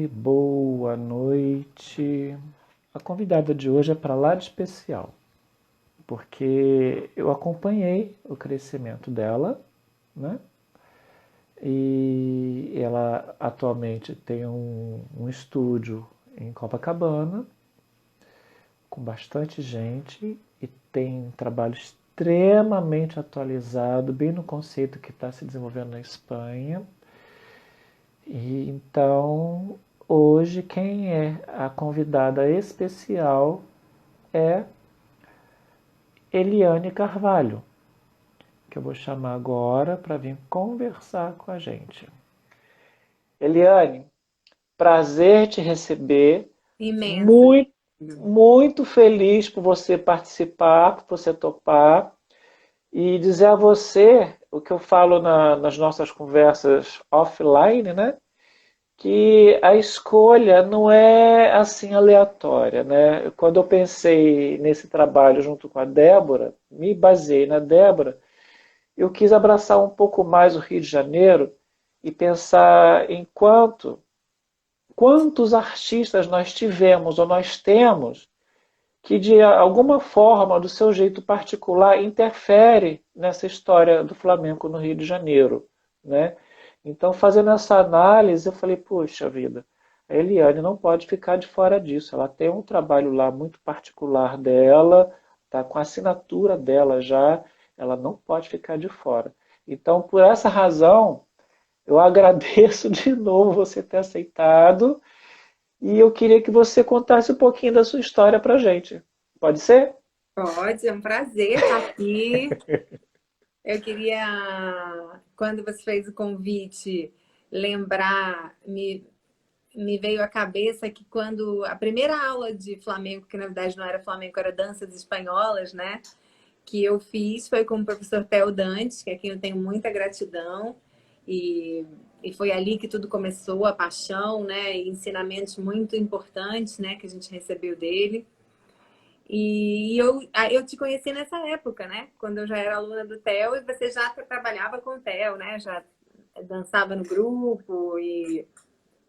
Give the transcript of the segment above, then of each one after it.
boa noite. A convidada de hoje é para lá de especial, porque eu acompanhei o crescimento dela, né? E ela atualmente tem um estúdio em Copacabana, com bastante gente, e tem um trabalho extremamente atualizado, bem no conceito que está se desenvolvendo na Espanha. E então, hoje, quem é a convidada especial é Eliane Carvalho, que eu vou chamar agora para vir conversar com a gente. Eliane, prazer te receber. Imenso. Muito, muito feliz por você participar, por você topar. E dizer a você o que eu falo nas nossas conversas offline, né? Que a escolha não é assim aleatória, né? Quando eu pensei nesse trabalho junto com a Débora, me baseei na Débora, eu quis abraçar um pouco mais o Rio de Janeiro e pensar em quantos artistas nós tivemos ou nós temos que de alguma forma, do seu jeito particular, interfere nessa história do flamenco no Rio de Janeiro, né? Então, fazendo essa análise, eu falei, puxa vida, a Eliane não pode ficar de fora disso. Ela tem um trabalho lá muito particular dela, tá com a assinatura dela já, ela não pode ficar de fora. Então, por essa razão, eu agradeço de novo você ter aceitado e eu queria que você contasse um pouquinho da sua história pra gente. Pode ser? Pode, é um prazer estar aqui. Eu queria, quando você fez o convite, lembrar, me veio à cabeça que quando a primeira aula de flamenco, que na verdade não era flamenco, era danças espanholas, né? Que eu fiz foi com o professor Theo Dantes, que é quem eu tenho muita gratidão. E, e foi ali que tudo começou, a paixão, né? E ensinamentos muito importantes, né? Que a gente recebeu dele. Eu te conheci nessa época, né? Quando eu já era aluna do Theo e você já trabalhava com o Theo, né? Já dançava no grupo e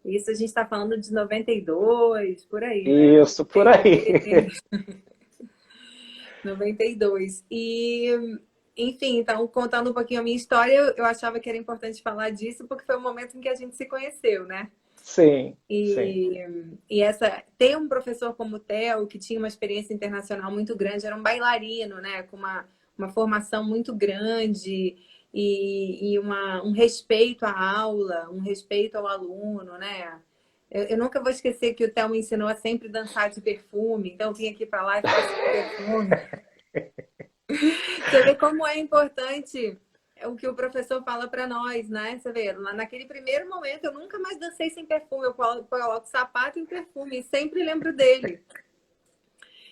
isso a gente está falando de 92, por aí, né? Isso, por aí. 92. Enfim, então, contando um pouquinho a minha história, eu achava que era importante falar disso porque foi o momento em que a gente se conheceu, né? Sim, sim. E, ter um professor como o Theo, que tinha uma experiência internacional muito grande, era um bailarino, né? Com uma formação muito grande um respeito à aula, um respeito ao aluno, né? Eu nunca vou esquecer que o Theo me ensinou a sempre dançar de perfume, então eu vim aqui para lá e faço de perfume. Você vê como é importante o que o professor fala para nós, né? Você vê, lá naquele primeiro momento eu nunca mais dancei sem perfume, eu coloco sapato e perfume, e sempre lembro dele.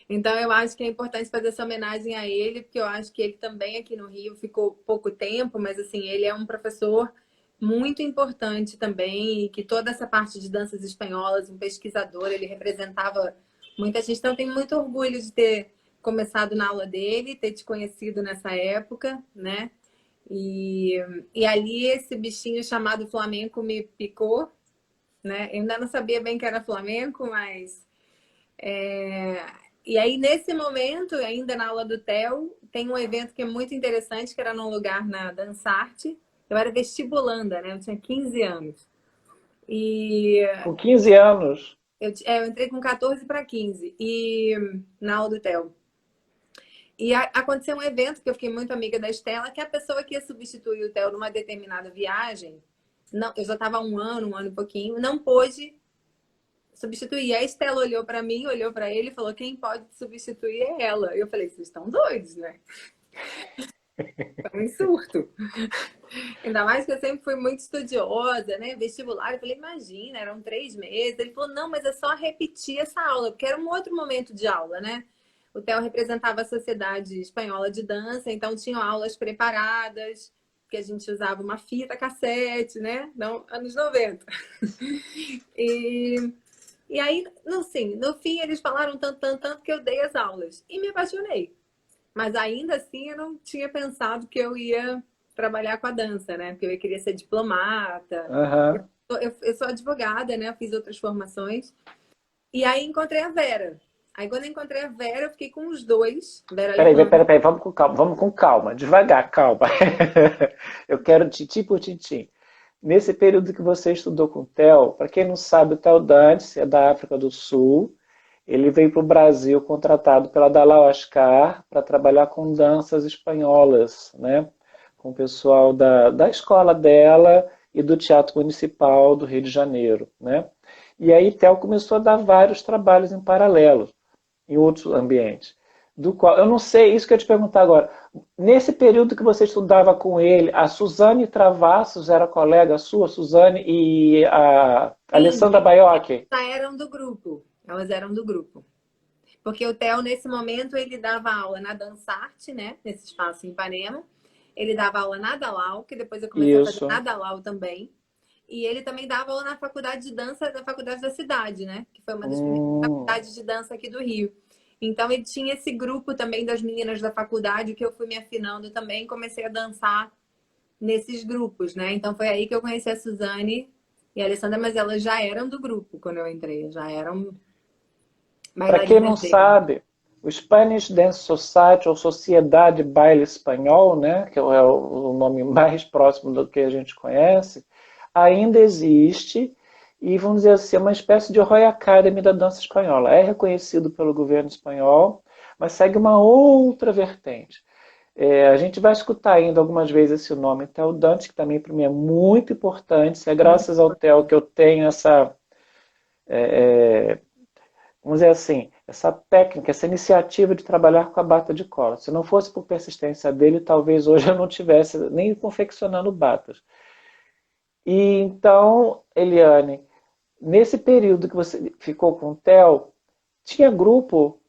Então eu acho que é importante fazer essa homenagem a ele, porque eu acho que ele também aqui no Rio ficou pouco tempo, mas assim, ele é um professor muito importante também, e que toda essa parte de danças espanholas, um pesquisador, ele representava muita gente, então eu tenho muito orgulho de ter começado na aula dele, ter te conhecido nessa época, né? E, e ali esse bichinho chamado flamenco me picou, né? Eu ainda não sabia bem que era flamenco, mas e aí, nesse momento, ainda na aula do Theo, tem um evento que é muito interessante, que era num lugar na Dançarte. Eu era vestibulanda, né? Eu tinha 15 anos. E Com 15 anos. eu entrei com 14 para 15 na aula do Theo. Aconteceu um evento que eu fiquei muito amiga da Estela, que a pessoa que ia substituir o Theo numa determinada viagem, não, eu já estava há um ano e pouquinho, não pôde substituir. A Estela olhou para mim, olhou para ele e falou: quem pode substituir é ela. Eu falei: vocês estão doidos, né? Estão em surto. Ainda mais que eu sempre fui muito estudiosa, né? Vestibular, eu falei: imagina, eram 3 meses. Ele falou: não, mas é só repetir essa aula, porque era um outro momento de aula, né? O Theo representava a Sociedade Espanhola de Dança, então tinham aulas preparadas, que a gente usava uma fita cassete, né? Não, anos 90. E E aí, assim, no fim eles falaram tanto, tanto, tanto que eu dei as aulas e me apaixonei. Mas ainda assim eu não tinha pensado que eu ia trabalhar com a dança, né? Porque eu queria ser diplomata. Aham. eu sou advogada, né? Eu fiz outras formações. E aí encontrei a Vera. Aí quando eu encontrei a Vera, eu fiquei com os dois. Vera Alejandra. Peraí, vamos com calma, devagar, calma. Eu quero tintim por tintim. Nesse período que você estudou com o Theo, para quem não sabe, o Theo Dantes é da África do Sul. Ele veio para o Brasil contratado pela Dalal Ascar para trabalhar com danças espanholas, né? Com o pessoal da escola dela e do Teatro Municipal do Rio de Janeiro, né? E aí Theo começou a dar vários trabalhos em paralelo, em outros ambientes. Do qual, eu não sei, isso que eu ia te perguntar agora. Nesse período que você estudava com ele, a Suzane Travassos era colega sua, Suzane e a Sim, Alessandra Baiocchi? eram do grupo. Elas eram do grupo. Porque o Theo, nesse momento, ele dava aula na Dançarte, né? Nesse espaço em Ipanema. Ele dava aula na Dalal, que depois eu comecei a fazer na Isso. Dalal também. E ele também dava aula na faculdade de dança da Faculdade da Cidade, né? Que foi uma das primeiras Hum. faculdades de dança aqui do Rio. Então ele tinha esse grupo também das meninas da faculdade que eu fui me afinando também, comecei a dançar nesses grupos, né? Então foi aí que eu conheci a Suzane e a Alessandra, mas elas já eram do grupo quando eu entrei, já eram Para quem não bailarinas dele. sabe, o Spanish Dance Society, ou Sociedade Baile Espanhol, né, que é o nome mais próximo do que a gente conhece, ainda existe e, vamos dizer assim, é uma espécie de Royal Academy da dança espanhola. É reconhecido pelo governo espanhol, mas segue uma outra vertente. A gente vai escutar ainda algumas vezes esse nome, Theo Dante, que também para mim é muito importante. É Muito graças ao Theo que eu tenho essa, vamos dizer assim, essa técnica, essa iniciativa de trabalhar com a bata de cola. Se não fosse por persistência dele, talvez hoje eu não tivesse nem confeccionando batas. E então, Eliane, nesse período que você ficou com o Theo, tinha grupo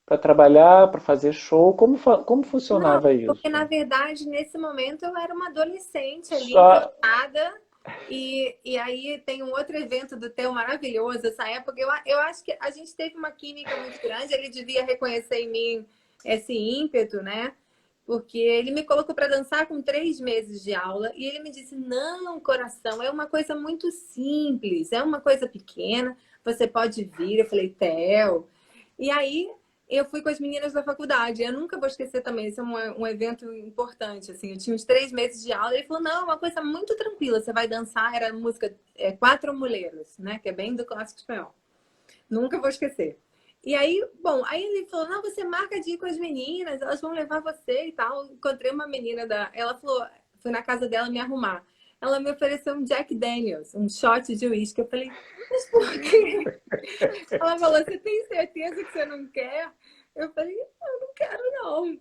para trabalhar, para fazer show? Como Não, funcionava porque na isso? verdade, nesse momento, eu era uma adolescente ali, Só. encantada. E aí tem um outro evento do Theo maravilhoso essa época. Eu acho que a gente teve uma química muito grande. Ele devia reconhecer em mim esse ímpeto, né? Porque ele me colocou para dançar com 3 meses de aula e ele me disse: Não, coração, é uma coisa muito simples, é uma coisa pequena, você pode vir. Eu falei: Theo. E aí eu fui com as meninas da faculdade. Eu nunca vou esquecer também, esse é um evento importante. Assim, eu tinha uns 3 meses de aula e ele falou: Não, é uma coisa muito tranquila, você vai dançar. Era música Quatro Mulheres, né? Que é bem do clássico espanhol. Nunca vou esquecer. E aí, bom, aí ele falou: Não, você marca de ir com as meninas, elas vão levar você e tal. Encontrei uma menina da. Ela falou: Fui na casa dela me arrumar. Ela me ofereceu um Jack Daniels, um shot de uísque. Eu falei: Mas por quê? Ela falou: Você tem certeza que você não quer? Eu falei: Eu não quero, não.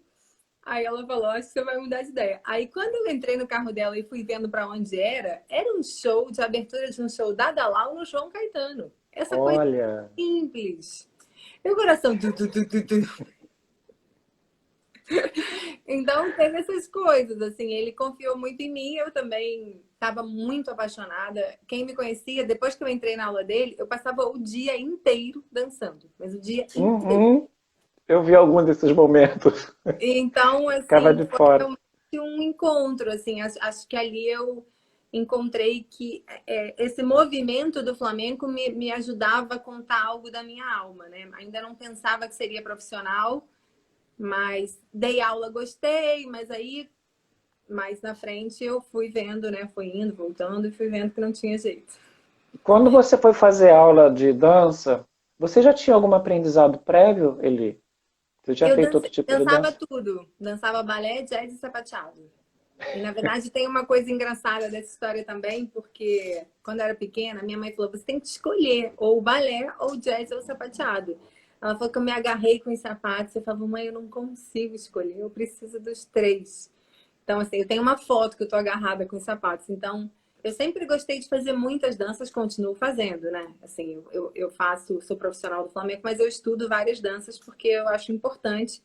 Aí ela falou: Acho que você vai mudar de ideia. Aí, quando eu entrei no carro dela e fui vendo para onde era um show de abertura de um show da Dalal no João Caetano. Essa coisa Olha, simples. Meu coração. Então, teve essas coisas, assim. Ele confiou muito em mim, eu também estava muito apaixonada. Quem me conhecia, depois que eu entrei na aula dele, eu passava o dia inteiro dançando. Mas o dia inteiro. uhum, eu vi algum desses momentos. Então, Ficava assim, de foi fora. realmente um encontro, assim. Acho que ali eu encontrei que esse movimento do flamenco me ajudava a contar algo da minha alma, né? Ainda não pensava que seria profissional, mas dei aula, gostei, mas aí mais na frente eu fui vendo, né? Fui indo, voltando e fui vendo que não tinha jeito. Quando você foi fazer aula de dança, você já tinha algum aprendizado prévio, Eli? Você tinha feito outro tipo de Dançava dança? tudo. Dançava balé, jazz e sapateado. E na verdade tem uma coisa engraçada dessa história também, porque quando eu era pequena, minha mãe falou: você tem que escolher ou o balé, ou o jazz, ou o sapateado. Ela falou que eu me agarrei com os sapatos. Eu falava: mãe, eu não consigo escolher, eu preciso dos três. Então, assim, eu tenho uma foto que eu tô agarrada com os sapatos. Então, eu sempre gostei de fazer muitas danças, continuo fazendo, né? Assim, eu faço, sou profissional do flamenco, mas eu estudo várias danças porque eu acho importante.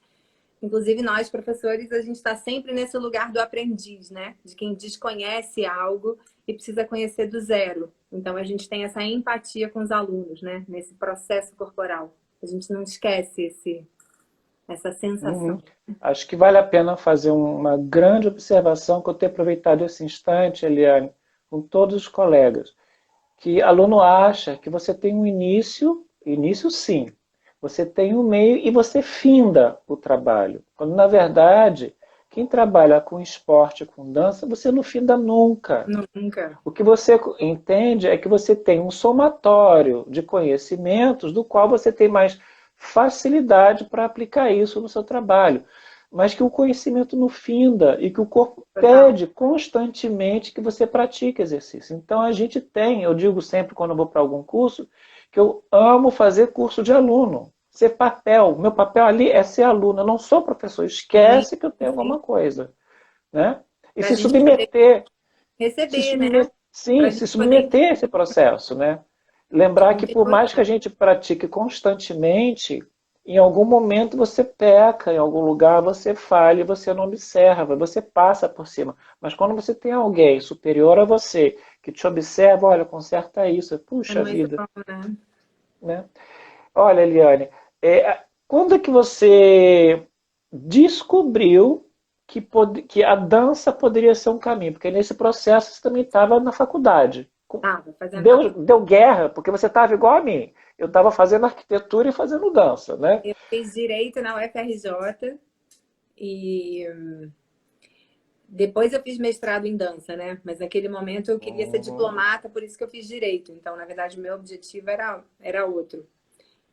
Inclusive, nós, professores, a gente está sempre nesse lugar do aprendiz, né? De quem desconhece algo e precisa conhecer do zero. Então, a gente tem essa empatia com os alunos, né? Nesse processo corporal. A gente não esquece essa Uhum. sensação. Acho que vale a pena fazer uma grande observação que eu tenho aproveitado esse instante, Eliane, com todos os colegas. que aluno acha que você tem um início sim, você tem um meio e você finda o trabalho. Quando, na verdade, quem trabalha com esporte, com dança, você não finda nunca. Nunca. O que você entende é que você tem um somatório de conhecimentos do qual você tem mais facilidade para aplicar isso no seu trabalho. Mas que o conhecimento não finda e que o corpo Total. pede constantemente que você pratique exercício. Então a gente tem, eu digo sempre quando eu vou para algum curso, que eu amo fazer curso de aluno. Ser papel. Meu papel ali é ser aluno. Eu não sou professor. Sim, Esquece que eu tenho sim. alguma coisa. Né? E Para a se gente poder submeter receber, né? Para sim, a gente se poder submeter a esse processo, né? Lembrar que por continuar. mais que a gente pratique constantemente, em algum momento você peca, em algum lugar você falha, você não observa, você passa por cima. Mas quando você tem alguém superior a você que te observa, olha, conserta isso, É puxa muito vida, bom, né? né? Olha, Eliane, quando é que você descobriu que a dança poderia ser um caminho? Porque nesse processo você também estava na faculdade. Tava fazendo faculdade. Deu guerra, porque você estava igual a mim. Eu estava fazendo arquitetura e fazendo dança, né? Eu fiz direito na UFRJ e depois eu fiz mestrado em dança, né? Mas naquele momento eu queria ser Uhum. diplomata, por isso que eu fiz direito. Então, na verdade, o meu objetivo era outro.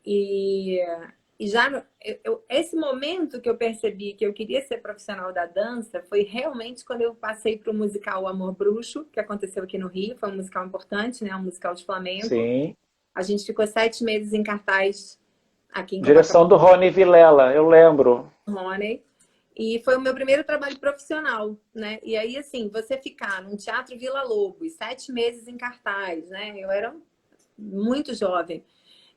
E, e já esse momento que eu percebi que eu queria ser profissional da dança foi realmente quando eu passei para o musical Amor Bruxo, que aconteceu aqui no Rio. Foi um musical importante, né? Um musical de flamenco. Sim. A gente ficou 7 meses em cartaz aqui em Copacabana, Direção do Rony Vilela, eu lembro. Rony. E foi o meu primeiro trabalho profissional, né? E aí, assim, você ficar num Teatro Vila Lobos, 7 meses em cartaz, né? Eu era muito jovem.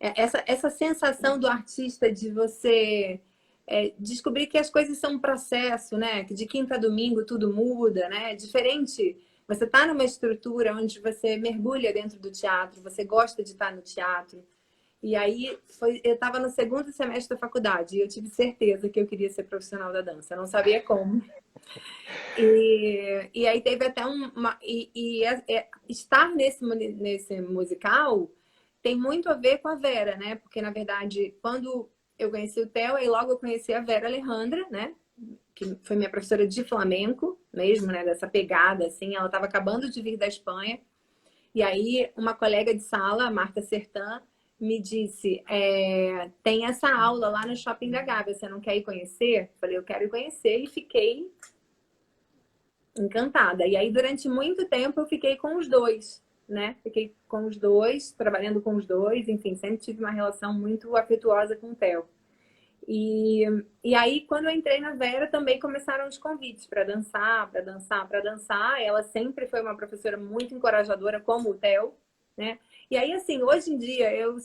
Essa sensação do artista de você descobrir que as coisas são um processo, né? Que de quinta a domingo tudo muda, né? Diferente. Você está numa estrutura onde você mergulha dentro do teatro, você gosta de estar no teatro. E aí eu estava no segundo semestre da faculdade e eu tive certeza que eu queria ser profissional da dança. Eu não sabia como. E aí teve até estar nesse musical tem muito a ver com a Vera, né? Porque, na verdade, quando eu conheci o Theo, aí logo eu conheci a Vera Alejandra, né? Que foi minha professora de flamenco mesmo, né? Dessa pegada, assim. Ela estava acabando de vir da Espanha. E aí, uma colega de sala, a Marta Sertã, me disse, tem essa aula lá no Shopping da Gávea, você não quer ir conhecer? Falei, eu quero ir conhecer e fiquei encantada. E aí, durante muito tempo, eu fiquei com os dois, né? Fiquei com os dois, trabalhando com os dois, enfim, sempre tive uma relação muito afetuosa com o Theo. E, e aí, quando eu entrei na Vera, também começaram os convites para dançar, para dançar, para dançar. Ela sempre foi uma professora muito encorajadora, como o Theo, né? E aí, assim, hoje em dia, eu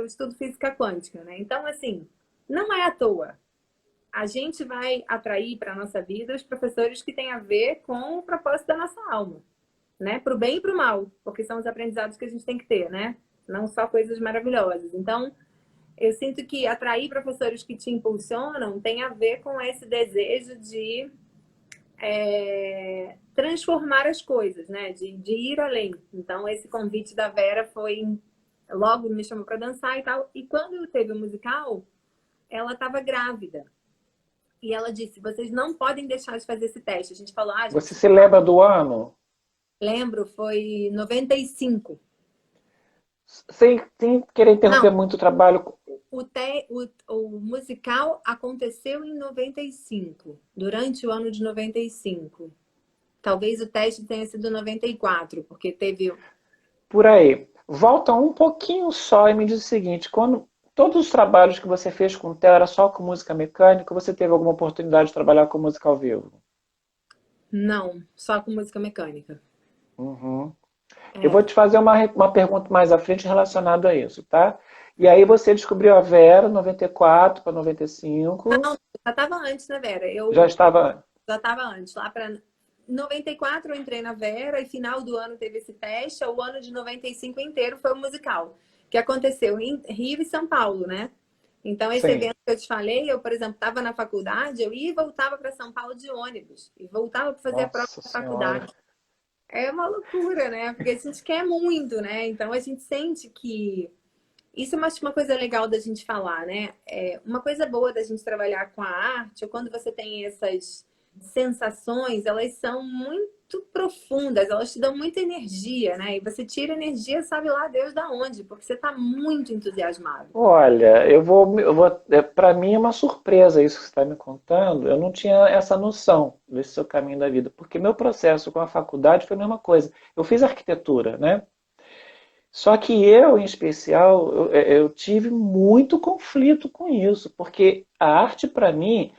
estudo física quântica, né? Então, assim, não é à toa. A gente vai atrair para a nossa vida os professores que têm a ver com o propósito da nossa alma, né? Para o bem e para o mal, porque são os aprendizados que a gente tem que ter, né? Não só coisas maravilhosas. Então, eu sinto que atrair professores que te impulsionam tem a ver com esse desejo de transformar as coisas, né? De ir além. Então, esse convite da Vera foi... Logo me chamou para dançar e tal. E quando teve o musical, ela estava grávida. E ela disse, vocês não podem deixar de fazer esse teste. A gente falou, Você gente, se lembra do ano? lembro, foi 95. Sem querer interromper Não, muito o trabalho. o musical aconteceu em 95, durante o ano de 95. Talvez o teste tenha sido 94, porque teve. Por aí. Volta um pouquinho só e me diz o seguinte: quando todos os trabalhos que você fez com o Theo era só com música mecânica, ou você teve alguma oportunidade de trabalhar com música ao vivo? Não, só com música mecânica. Uhum. Eu É. vou te fazer uma pergunta mais à frente relacionada a isso, tá? E aí você descobriu a Vera, 94 para 95, Não, já estava antes, né, Vera? já Eu estava. já estava antes. Lá para 94 eu entrei na Vera e final do ano teve esse teste. O ano de 95 inteiro foi o musical, que aconteceu em Rio e São Paulo, né? Então, esse Sim. evento que eu te falei, eu, por exemplo, estava na faculdade, eu ia e voltava para São Paulo de ônibus. E voltava para fazer a prova Nossa da Senhora. faculdade. É uma loucura, né? Porque a gente quer muito, né? Então a gente sente que isso é uma coisa legal da gente falar, né? É, uma coisa boa da gente trabalhar com a arte, ou quando você tem essas sensações, elas são muito profundas, elas te dão muita energia, né? E você tira energia, sabe lá Deus da onde, porque você está muito entusiasmado. Olha, para mim é uma surpresa isso que você está me contando. Eu não tinha essa noção desse seu caminho da vida, porque meu processo com a faculdade foi a mesma coisa. Eu fiz arquitetura, né? Só que eu, em especial, eu tive muito conflito com isso, porque a arte, para mim,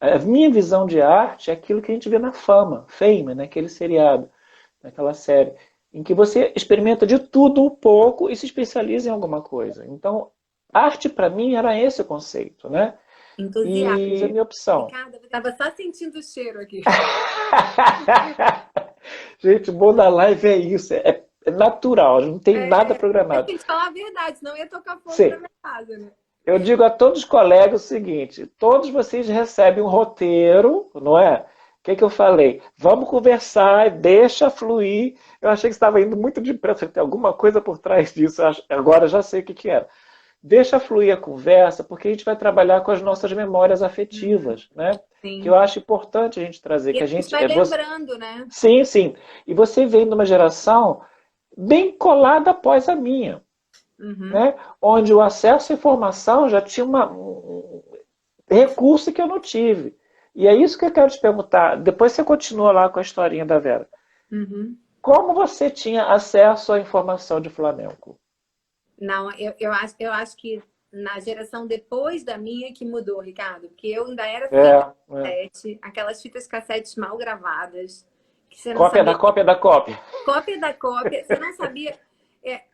a minha visão de arte é aquilo que a gente vê na Fame, né? Aquele seriado, naquela série, em que você experimenta de tudo um pouco e se especializa em alguma coisa. Então, arte para mim era esse o conceito, né? Entusiasmo. E a minha opção. Ricardo, eu estava só sentindo o cheiro aqui. Gente, o bom da live é isso, é natural, não tem nada É programado. assim, te falar a verdade, senão ia tocar fogo na Sim, minha casa, né? eu digo a todos os colegas o seguinte: todos vocês recebem um roteiro, não é? O que eu falei? Vamos conversar, deixa fluir. Eu achei que estava indo muito depressa, tem alguma coisa por trás disso. Agora já sei o que era. Deixa fluir a conversa, porque a gente vai trabalhar com as nossas memórias afetivas, né? Que eu Sim. acho importante a gente trazer, E que a a gente gente vai lembrando, né? sim, sim. E você vem de uma geração bem colada após a minha, Uhum. né? Onde o acesso à informação já tinha um recurso que eu não tive. E é isso que eu quero te perguntar. Depois você continua lá com a historinha da Vera. Uhum. Como você tinha acesso à informação de Flamengo? Não, eu acho que na geração depois da minha que mudou, Ricardo, porque eu ainda era fita É. cassete, aquelas fitas cassetes mal gravadas, que você não Cópia da sabia, cópia da cópia. cópia da cópia, você não sabia.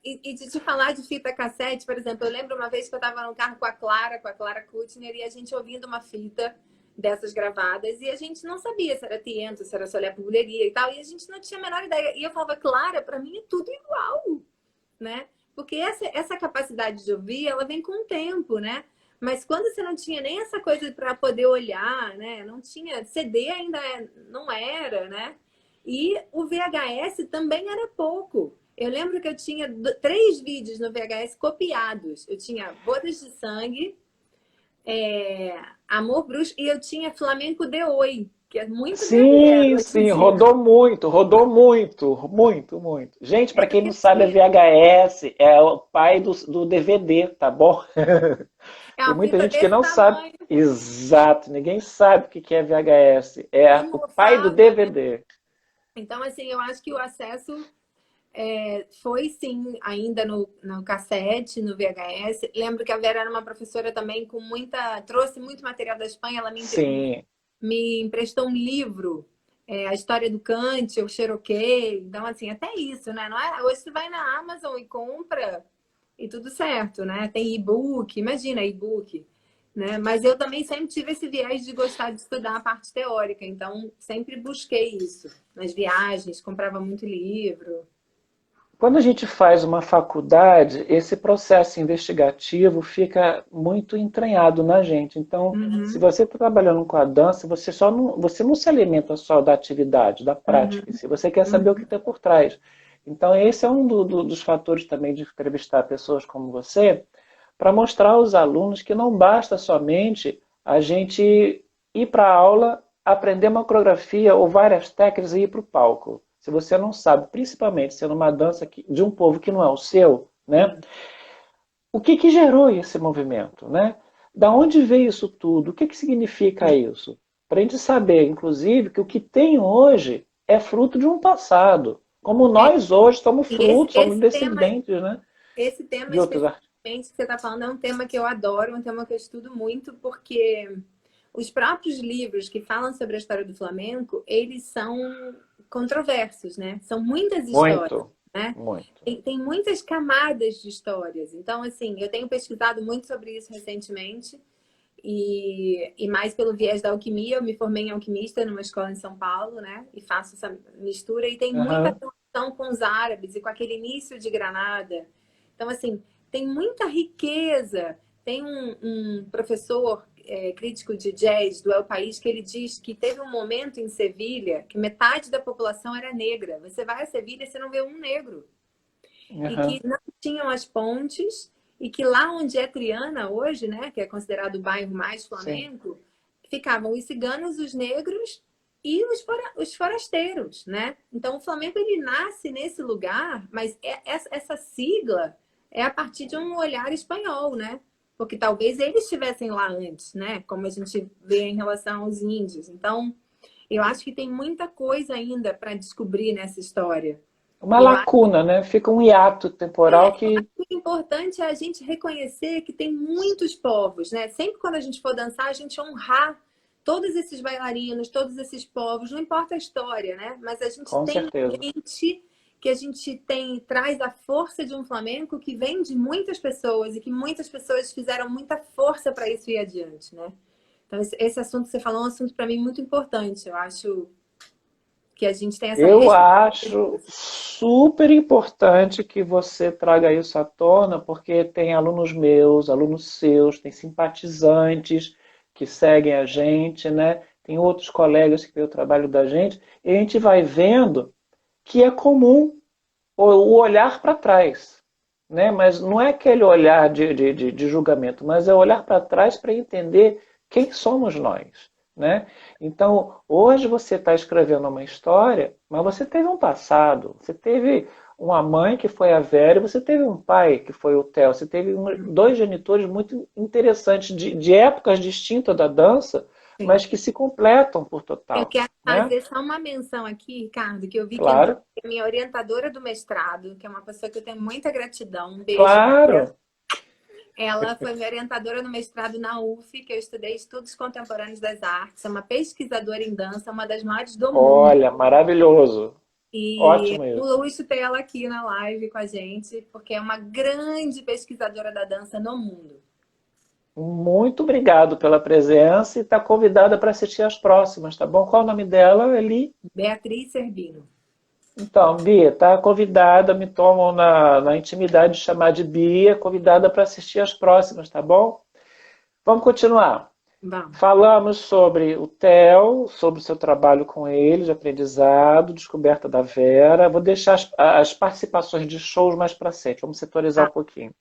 E de te falar de fita cassete, por exemplo, eu lembro uma vez que eu estava no carro com a Clara Kutner, e a gente ouvindo uma fita dessas gravadas, e a gente não sabia se era Tiento, se era Solé Publieria e tal, e a gente não tinha a menor ideia. E eu falava, Clara, para mim é tudo igual, né? Porque essa capacidade de ouvir, ela vem com o tempo, né? Mas quando você não tinha nem essa coisa para poder olhar, né? Não tinha, CD ainda não era, né? E o VHS também era pouco. Eu lembro que eu tinha 3 vídeos no VHS copiados. Eu tinha Bodas de Sangue, Amor Bruxo e eu tinha Flamenco de Oi, que é muito guerreiro Sim, hoje em sim, dia. rodou muito, muito, muito. Gente, para quem não Porque sabe, a tinha. VHS é o pai do DVD, tá bom? É Tem uma muita fita gente que desse não sabe. tamanho Exato, ninguém sabe o que é VHS. É e o pai do mofava, né? DVD. Então, assim, eu acho que o acesso foi sim, ainda no cassete, no VHS. Lembro que a Vera era uma professora também com muita. Trouxe muito material da Espanha. Ela Sim. me emprestou um livro, a história do Kant, o Cherokee. Então, assim, até isso, né? Não é? Hoje você vai na Amazon e compra e tudo certo, né? Tem e-book, imagina e-book. Né? Mas eu também sempre tive esse viés de gostar de estudar a parte teórica, então sempre busquei isso nas viagens, comprava muito livro. Quando a gente faz uma faculdade, esse processo investigativo fica muito entranhado na gente. Então, se Uhum, você está trabalhando com a dança, você não se alimenta só da atividade, da prática. uhum, Se você quer saber o que uhum. tem por trás. Então, esse é um dos fatores também de entrevistar pessoas como você, para mostrar aos alunos que não basta somente a gente ir para a aula, aprender uma coreografia ou várias técnicas e ir para o palco. Se você não sabe, principalmente sendo uma dança de um povo que não é o seu, né? Sim. O que gerou esse movimento, né? Da onde veio isso tudo? O que significa isso? Para a gente saber, inclusive, que o que tem hoje é fruto de um passado. Como É, nós hoje somos e esse, frutos, somos esse tema, descendentes, né? esse tema De outros artistas. especificamente que você está falando é um tema que eu adoro, um tema que eu estudo muito, porque os próprios livros que falam sobre a história do flamenco, eles são controversos, né? São muitas histórias, Muito, né? muito. Tem muitas camadas de histórias. Então, assim, eu tenho pesquisado muito sobre isso recentemente e mais pelo viés da alquimia. Eu me formei em alquimista numa escola em São Paulo, né? E faço essa mistura e tem muita Uhum. relação com os árabes e com aquele início de Granada. Então, assim, tem muita riqueza. Tem um professor crítico de jazz do El País, que ele diz que teve um momento em Sevilha que metade da população era negra. Você vai a Sevilha e você não vê um negro. E Aham. que não tinham as pontes, e que lá onde é Triana hoje, né, que é considerado o bairro mais Sim. flamenco, ficavam os ciganos, os negros e os forasteiros, né? Então o Flamengo ele nasce nesse lugar, mas essa sigla é a partir de um olhar espanhol, né? Porque talvez eles estivessem lá antes, né? Como a gente vê em relação aos índios. Então, eu acho que tem muita coisa ainda para descobrir nessa história. Uma E eu acho lacuna, né? Fica um hiato temporal que. que o importante é a gente reconhecer que tem muitos povos, né? Sempre quando a gente for dançar, a gente honrar todos esses bailarinos, todos esses povos, não importa a história, né? Mas a gente Com tem certeza. gente que a gente tem, traz a força de um flamenco que vem de muitas pessoas e que muitas pessoas fizeram muita força para isso ir adiante, né? Então, esse assunto que você falou é um assunto para mim muito importante. Eu acho que a gente tem essa Eu responsabilidade. acho super importante que você traga isso à tona, porque tem alunos meus, alunos seus, tem simpatizantes que seguem a gente, né? Tem outros colegas que veem o trabalho da gente, e a gente vai vendo que é comum o olhar para trás, né? Mas não é aquele olhar de julgamento, mas é olhar para trás para entender quem somos nós, né? Então, hoje você está escrevendo uma história, mas você teve um passado, você teve uma mãe que foi a Vera, e você teve um pai que foi o Theo, você teve dois genitores muito interessantes de épocas distintas da dança, mas que se completam por Eu total, quero né? fazer só uma menção aqui, Ricardo, que eu vi que entrou Claro, a minha orientadora do mestrado, que é uma pessoa que eu tenho muita gratidão. Um beijo para ela. claro. Ela foi minha orientadora no mestrado na UF, que eu estudei Estudos Contemporâneos das Artes. É uma pesquisadora em dança, uma das maiores do mundo. Olha, maravilhoso. E Ótimo é um isso. luxo ter ela aqui na live com a gente, porque é uma grande pesquisadora da dança no mundo. Muito obrigado pela presença e está convidada para assistir as próximas, tá bom? Qual o nome dela, Eli? Beatriz Serbino. Então, Bia, tá convidada, me tomam na intimidade de chamar de Bia, convidada para assistir as próximas, tá bom? Vamos continuar. Vamos. Falamos sobre o Theo, sobre o seu trabalho com ele, de aprendizado, descoberta da Vera. Vou deixar as participações de shows mais para frente, vamos setorizar um Tá. pouquinho.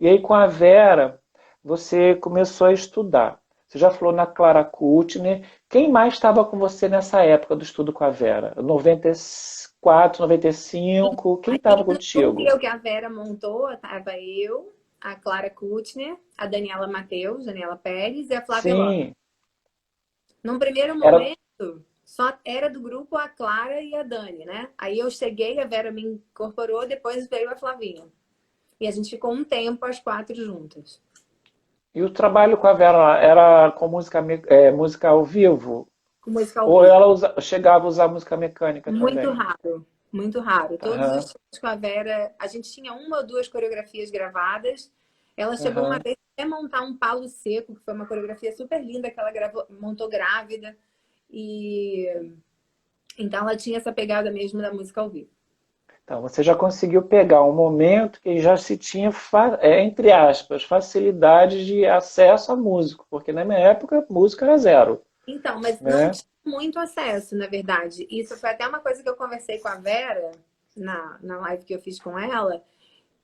E aí, com a Vera, você começou a estudar. Você já falou na Clara Kutner. Quem mais estava com você nessa época do estudo com a Vera? 94, 95? Quem Aí, estava no contigo? núcleo que a Vera montou, estava eu, a Clara Kutner, a Daniela Mateus, Daniela Pérez e a Flávia Lopes. Sim, Num primeiro era. momento, só era do grupo a Clara e a Dani, né? Aí eu cheguei, a Vera me incorporou, depois veio a Flavinha. E a gente ficou um tempo as quatro juntas. E o trabalho com a Vera era com música, música ao vivo? Com música ao Ou vivo. ela chegava a usar música mecânica Muito também? raro, muito raro. Todos os Aham, shows com a Vera, a gente tinha uma ou duas coreografias gravadas. Ela chegou uma aham. vez até montar um palo seco, que foi uma coreografia super linda que ela gravou, montou grávida. E então ela tinha essa pegada mesmo da música ao vivo. Então, você já conseguiu pegar um momento que já se tinha, entre aspas, facilidade de acesso a músico, porque na minha época música era zero, Então, mas não né? tinha muito acesso, na verdade. Isso foi até uma coisa que eu conversei com a Vera na live que eu fiz com ela,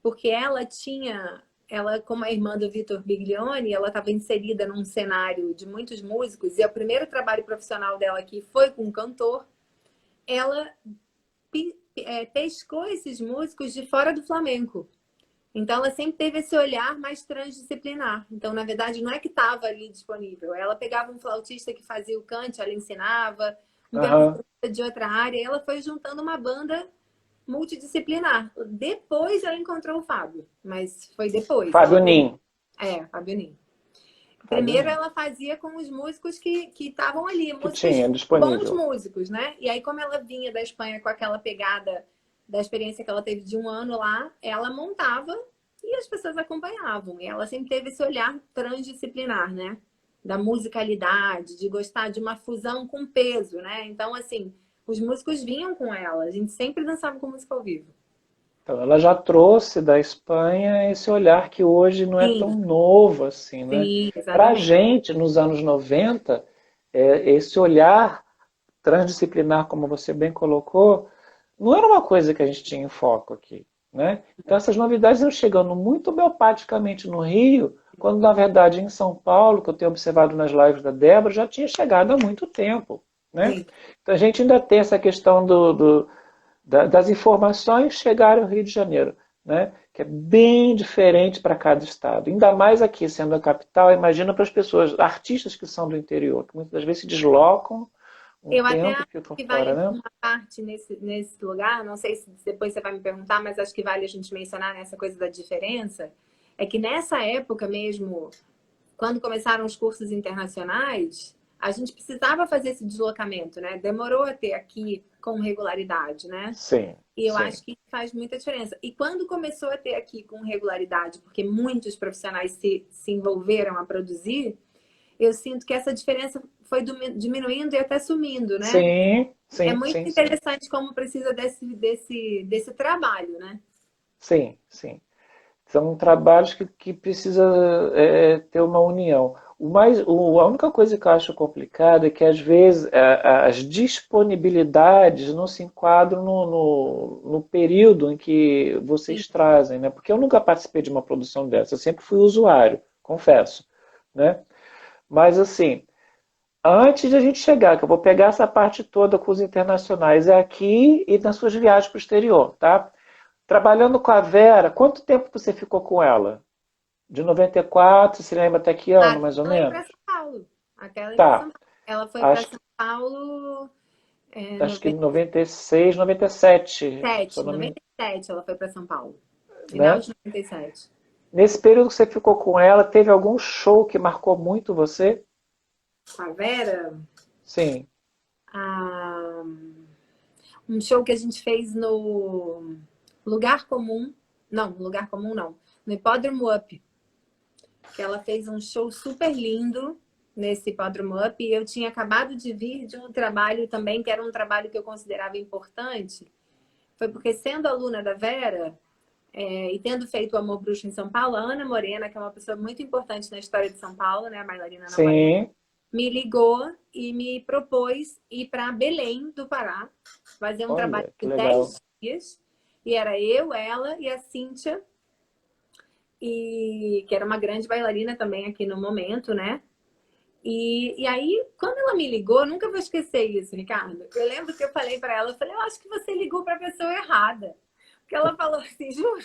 porque ela, como a irmã do Vitor Biglione, ela estava inserida num cenário de muitos músicos, e o primeiro trabalho profissional dela aqui foi com um cantor. Ela pescou esses músicos de fora do flamenco. Então, ela sempre teve esse olhar mais transdisciplinar. Então, na verdade, não é que estava ali disponível. Ela pegava um flautista que fazia o cante, ela ensinava, um Aham. percussionista de outra área, e ela foi juntando uma banda multidisciplinar. Depois ela encontrou o Fábio, mas foi depois. Fábio Nin. Fábio Nin. Fábio Primeiro Nin, ela fazia com os músicos que estavam ali, que músicos, tinha bons disponível. músicos, né? E aí, como ela vinha da Espanha com aquela pegada da experiência que ela teve de um ano lá, ela montava e as pessoas acompanhavam. E ela sempre teve esse olhar transdisciplinar, né? Da musicalidade, de gostar de uma fusão com peso, né? Então, assim, os músicos vinham com ela. A gente sempre dançava com música ao vivo. Então, ela já trouxe da Espanha esse olhar que hoje não é tão Sim, novo assim, né? sim, Para a exatamente. gente, nos anos 90, esse olhar transdisciplinar, como você bem colocou, não era uma coisa que a gente tinha em foco aqui, né? Então, essas novidades iam chegando muito homeopaticamente no Rio, quando, na verdade, em São Paulo, que eu tenho observado nas lives da Débora, já tinha chegado há muito tempo, né? Sim. Então, a gente ainda tem essa questão das informações chegarem ao Rio de Janeiro, né? Que é bem diferente para cada estado. Ainda mais aqui, sendo a capital, imagina para as pessoas, artistas que são do interior, que muitas vezes se deslocam um Eu até tempo e acho ficam que fora, vale né? uma parte nesse lugar, não sei se depois você vai me perguntar, mas acho que vale a gente mencionar nessa coisa da diferença, é que nessa época mesmo, quando começaram os cursos internacionais, a gente precisava fazer esse deslocamento, né? Demorou a ter aqui com regularidade, né? Sim, E eu sim, acho que faz muita diferença. E quando começou a ter aqui com regularidade, porque muitos profissionais se envolveram a produzir, eu sinto que essa diferença foi diminuindo e até sumindo, né? sim, É sim, muito sim, sim, interessante como precisa desse trabalho, né? sim, sim. São trabalhos que precisa ter uma união. A única coisa que eu acho complicada é que às vezes as disponibilidades não se enquadram no período em que Sim. vocês trazem, né? Porque eu nunca participei de uma produção dessa, eu sempre fui usuário, confesso, né? Mas assim, antes de a gente chegar, que eu vou pegar essa parte toda com os internacionais, é aqui e nas suas viagens para o exterior, tá? Trabalhando com a Vera, quanto tempo você ficou com ela? De 94, se lembra até que ano, Até mais ou ela ir para menos? São Paulo. Até ela ir para São Tá, Paulo. Ela foi para acho, São Paulo acho que 96, 97, se eu 97, não me... 97 ela foi para São Paulo. Final Né? de 97. Nesse período que você ficou com ela, teve algum show que marcou muito você? A Vera, Sim. a, um show que a gente fez no Lugar Comum. Não, Lugar Comum não. No Hipódromo Up. Que ela fez um show super lindo nesse Hipódromo Up. E eu tinha acabado de vir de um trabalho também, que era um trabalho que eu considerava importante. Foi porque, sendo aluna da Vera, e tendo feito o Amor Bruxo em São Paulo, a Ana Morena, que é uma pessoa muito importante na história de São Paulo, né, a bailarina Ana Morena, Sim. me ligou e me propôs ir para Belém do Pará, fazer um trabalho Olha, que de legal. 10 dias. E era eu, ela e a Cíntia, que era uma grande bailarina também aqui no momento, né? E aí, quando ela me ligou, eu nunca vou esquecer isso, Ricardo. Eu lembro que eu falei para ela, eu falei, eu acho que você ligou para a pessoa errada. Porque ela falou assim, juro,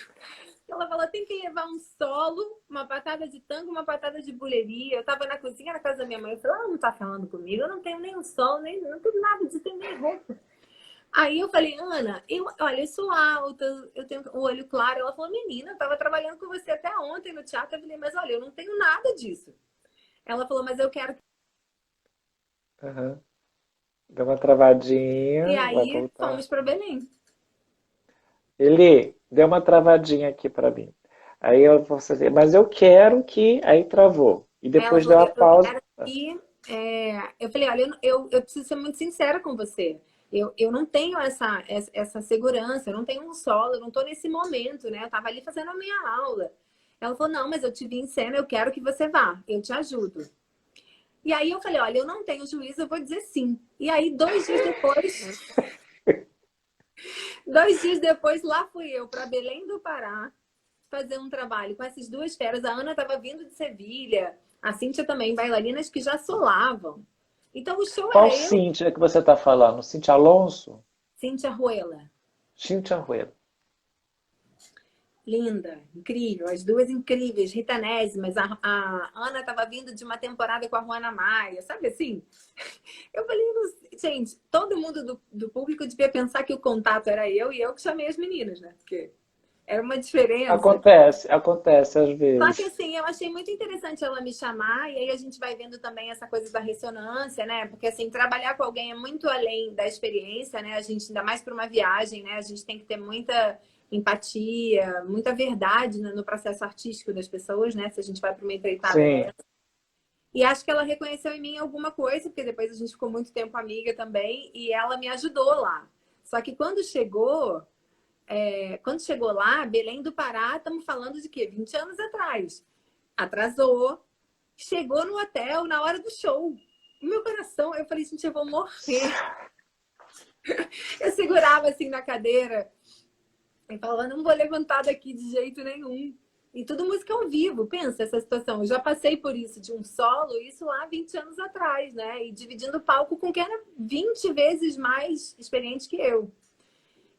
ela falou, tem que levar um solo, uma patada de tango, uma patada de buleria. Eu tava na cozinha na casa da minha mãe, eu falei, ela não tá falando comigo, eu não tenho nem um solo, nem, não tenho nada de ter nem roupa. Aí eu falei, Ana, olha, eu sou alta, eu tenho o olho claro. Ela falou, menina, eu tava trabalhando com você até ontem no teatro. Eu falei, mas olha, eu não tenho nada disso. Ela falou, mas eu quero. Uhum. Deu uma E travadinha, vai aí voltar. fomos para Belém. Ele deu uma travadinha aqui para mim. Aí eu vou fazer, mas eu quero que. Aí travou. E Ela depois falou, deu a eu pausa. quero que. Eu falei, olha, eu preciso ser muito sincera com você. Eu não tenho essa segurança, eu não tenho um solo, eu não estou nesse momento, né? Eu estava ali fazendo a minha aula. Ela falou, não, mas eu te vi em cena, eu quero que você vá, eu te ajudo. E aí eu falei, olha, eu não tenho juízo, eu vou dizer sim. E aí, 2 dias depois, 2 dias depois, lá fui eu para Belém do Pará fazer um trabalho com essas duas feras. A Ana estava vindo de Sevilha, a Cíntia também, bailarinas que já solavam. Então o show Qual era eu, Cíntia que você está falando? Cíntia Alonso? Cíntia Ruela. Cíntia Rueda. Linda, incrível, as duas incríveis, ritanésimas. A Ana estava vindo de uma temporada com a Juana Maia, sabe assim? Eu falei, gente, todo mundo do público devia pensar que o contato era eu e eu que chamei as meninas, né? Porque era uma diferença. Acontece, acontece às Só que vezes. assim, eu achei muito interessante ela me chamar, e aí a gente vai vendo também essa coisa da ressonância, né? Porque assim, trabalhar com alguém é muito além da experiência, né? A gente, ainda mais para uma viagem, né? A gente tem que ter muita empatia, muita verdade no processo artístico das pessoas, né? Se a gente vai para uma empreitada Sim, dessa. E acho que ela reconheceu em mim alguma coisa, porque depois a gente ficou muito tempo amiga também, e ela me ajudou lá. Só que quando chegou, quando chegou lá, Belém do Pará, estamos falando de quê? 20 anos atrás. Atrasou, chegou no hotel na hora do show. O meu coração, eu falei, gente, eu vou morrer. Eu segurava assim na cadeira e falava, não vou levantar daqui de jeito nenhum. E tudo música ao vivo, pensa essa situação. Eu já passei por isso, de um solo, isso lá 20 anos atrás, né? E dividindo o palco com quem era 20 vezes mais experiente que eu.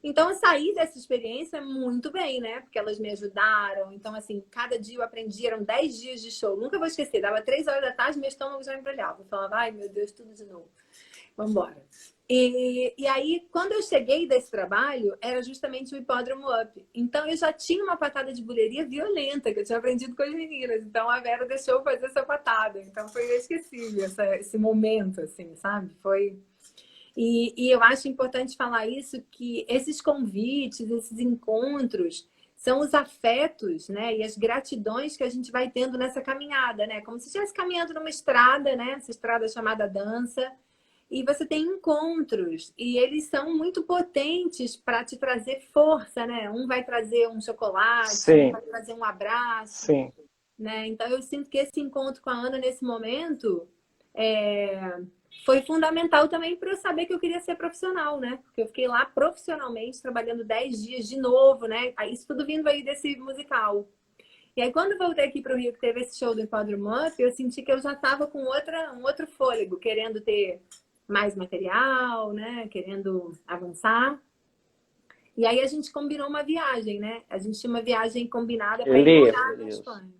Então, eu saí dessa experiência muito bem, né? Porque elas me ajudaram. Então, assim, cada dia eu aprendi, eram 10 dias de show. Nunca vou esquecer, dava 3 horas da tarde, meu estômago já embrulhava. Eu falava, ai, meu Deus, tudo de novo. Vamos embora. E aí, quando eu cheguei desse trabalho, era justamente o Hipódromo Up. Então, eu já tinha uma patada de buleria violenta, que eu tinha aprendido com as meninas. Então, a Vera deixou eu fazer essa patada. Então, foi inesquecível esse momento, assim, sabe? Foi... E eu acho importante falar isso, que esses convites, esses encontros, são os afetos, né? E as gratidões que a gente vai tendo nessa caminhada, né? Como se estivesse caminhando numa estrada, né? Essa estrada chamada dança. E você tem encontros, e eles são muito potentes para te trazer força, né? Um vai trazer um chocolate, Sim. um vai trazer um abraço, Sim. né? Então, eu sinto que esse encontro com a Ana, nesse momento, foi fundamental também para eu saber que eu queria ser profissional, né? Porque eu fiquei lá profissionalmente, trabalhando 10 dias de novo, né? Isso tudo vindo aí desse musical. E aí, quando eu voltei aqui para o Rio, que teve esse show do Hipódromo Up, eu senti que eu já estava com um outro fôlego, querendo ter mais material, né? Querendo avançar. E aí a gente combinou uma viagem, né? A gente tinha uma viagem combinada para ir morar na Espanha.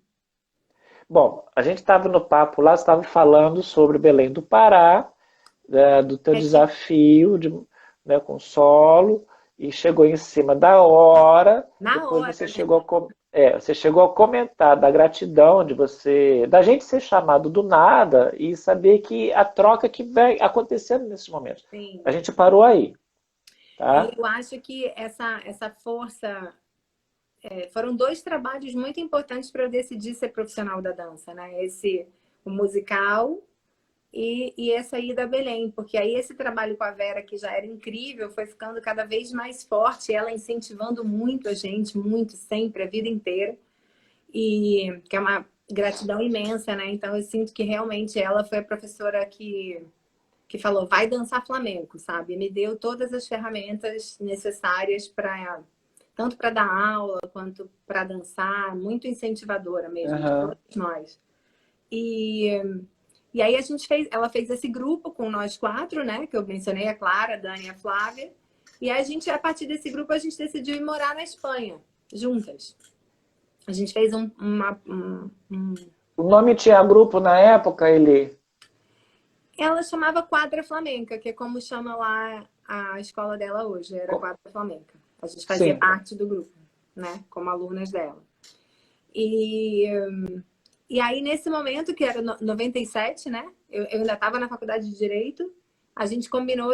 Bom, a gente estava no papo lá, estava falando sobre Belém do Pará, do teu desafio né, com solo, e chegou em cima da hora. Depois você chegou você chegou a comentar da gratidão da gente ser chamado do nada e saber que a troca que vai acontecendo nesses momentos. Sim. A gente parou aí. Tá? E eu acho que essa força... foram 2 trabalhos muito importantes para eu decidir ser profissional da dança, né? O musical e essa ida a Belém. Porque aí esse trabalho com a Vera, que já era incrível, foi ficando cada vez mais forte. Ela incentivando muito a gente, muito, sempre, a vida inteira. E que é uma gratidão imensa, né? Então eu sinto que realmente ela foi a professora que falou, vai dançar flamenco, sabe? Me deu todas as ferramentas necessárias para tanto para dar aula quanto para dançar, muito incentivadora mesmo, de todos nós. E aí ela fez esse grupo com nós 4, né? Que eu mencionei, a Clara, a Dani e a Flávia. E a gente, a partir desse grupo, a gente decidiu ir morar na Espanha, juntas. A gente fez O nome tinha grupo na época, ele... Ela chamava Quadra Flamenca, que é como chama lá a escola dela hoje, era Quadra Flamenca. A gente fazia parte do grupo, né? Como alunas dela. E aí, nesse momento, que era 97, né? Eu ainda estava na faculdade de Direito, a gente combinou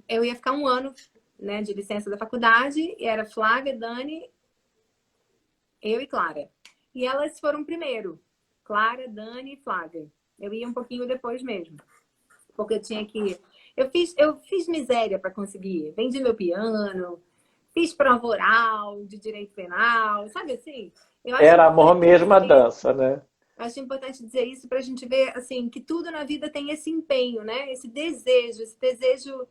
eu ia ficar 1 ano, né, de licença da faculdade, e era Flávia, Dani, eu e Clara. E elas foram primeiro. Clara, Dani e Flávia. Eu ia um pouquinho depois mesmo. Porque eu tinha que... Eu fiz miséria para conseguir. Vendi meu piano, fiz prova oral de direito penal, sabe assim? Era amor mesmo a dança, né? Eu acho importante dizer isso para a gente ver assim, que tudo na vida tem esse empenho, né? Esse desejo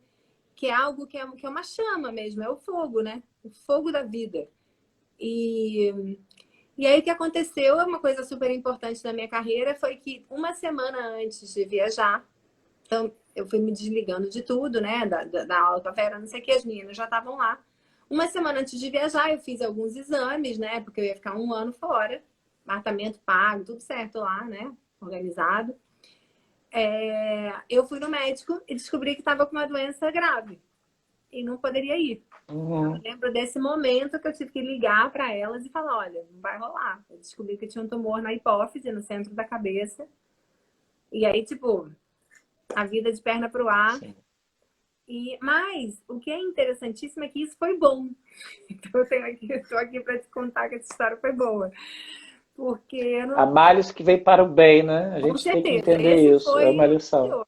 que é algo que é uma chama mesmo, é o fogo, né? O fogo da vida. E aí o que aconteceu, uma coisa super importante na minha carreira, foi que 1 semana antes de viajar, então eu fui me desligando de tudo, né? Da aula com a Vera, não sei o que, as meninas já estavam lá. 1 semana antes de viajar, eu fiz alguns exames, né? Porque eu ia ficar 1 ano fora, apartamento pago, tudo certo lá, né? Organizado. Eu fui no médico e descobri que estava com uma doença grave e não poderia ir. Eu lembro desse momento que eu tive que ligar para elas e falar, olha, não vai rolar. Eu descobri que tinha um tumor na hipófise, no centro da cabeça. E aí, tipo, a vida de perna pro ar. Mas o que é interessantíssimo é que isso foi bom. Então eu tô aqui para te contar que essa história foi boa. Porque eu não... Há males que vem para o bem, né? A gente tem que entender isso, é uma lição.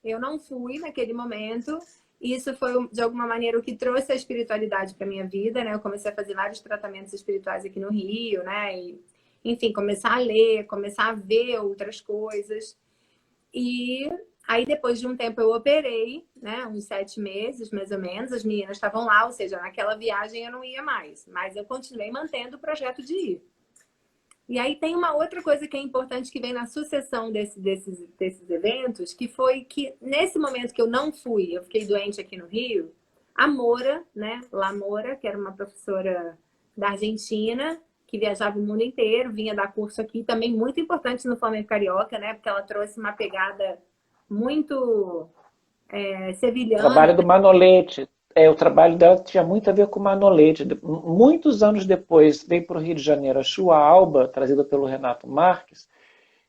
Eu não fui naquele momento E isso foi, de alguma maneira, o que trouxe a espiritualidade para minha vida, né? Eu comecei a fazer vários tratamentos espirituais aqui no Rio, né? E, enfim, começar a ler, começar a ver outras coisas. E aí, depois de um tempo, eu operei, né? Uns 7 meses, mais ou menos. As meninas estavam lá, ou seja, naquela viagem eu não ia mais. Mas eu continuei mantendo o projeto de ir. E aí tem uma outra coisa que é importante que vem na sucessão desses eventos, que foi que nesse momento que eu não fui, eu fiquei doente aqui no Rio, a Moura, né? La Moura, que era uma professora da Argentina, que viajava o mundo inteiro, vinha dar curso aqui, também muito importante no Flamengo Carioca, né? Porque ela trouxe uma pegada muito O sevilhana. trabalho do Manolete, o trabalho dela tinha muito a ver com o Manolete. Muitos anos depois, veio para o Rio de Janeiro a Chua Alba, trazida pelo Renato Marques,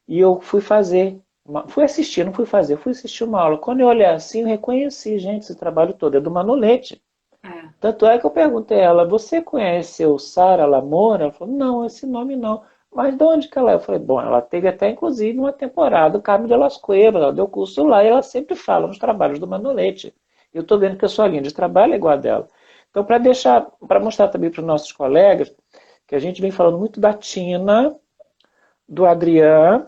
e eu fui fazer, fui assistir, não fui fazer, fui assistir uma aula. Quando eu olhei assim, eu reconheci, gente, esse trabalho todo é do Manolete. É, Tanto é que eu perguntei a ela, você conhece o Sara Lamora? Ela falou, não, esse nome não. Mas de onde que ela é? Eu falei, bom, ela teve até, inclusive, uma temporada, o Carmo de las Cuevas, ela deu curso lá e ela sempre fala nos trabalhos do Manolete. Eu estou vendo que a sua linha de trabalho é igual a dela. Então, para mostrar também para os nossos colegas, que a gente vem falando muito da Tina, do Adriano,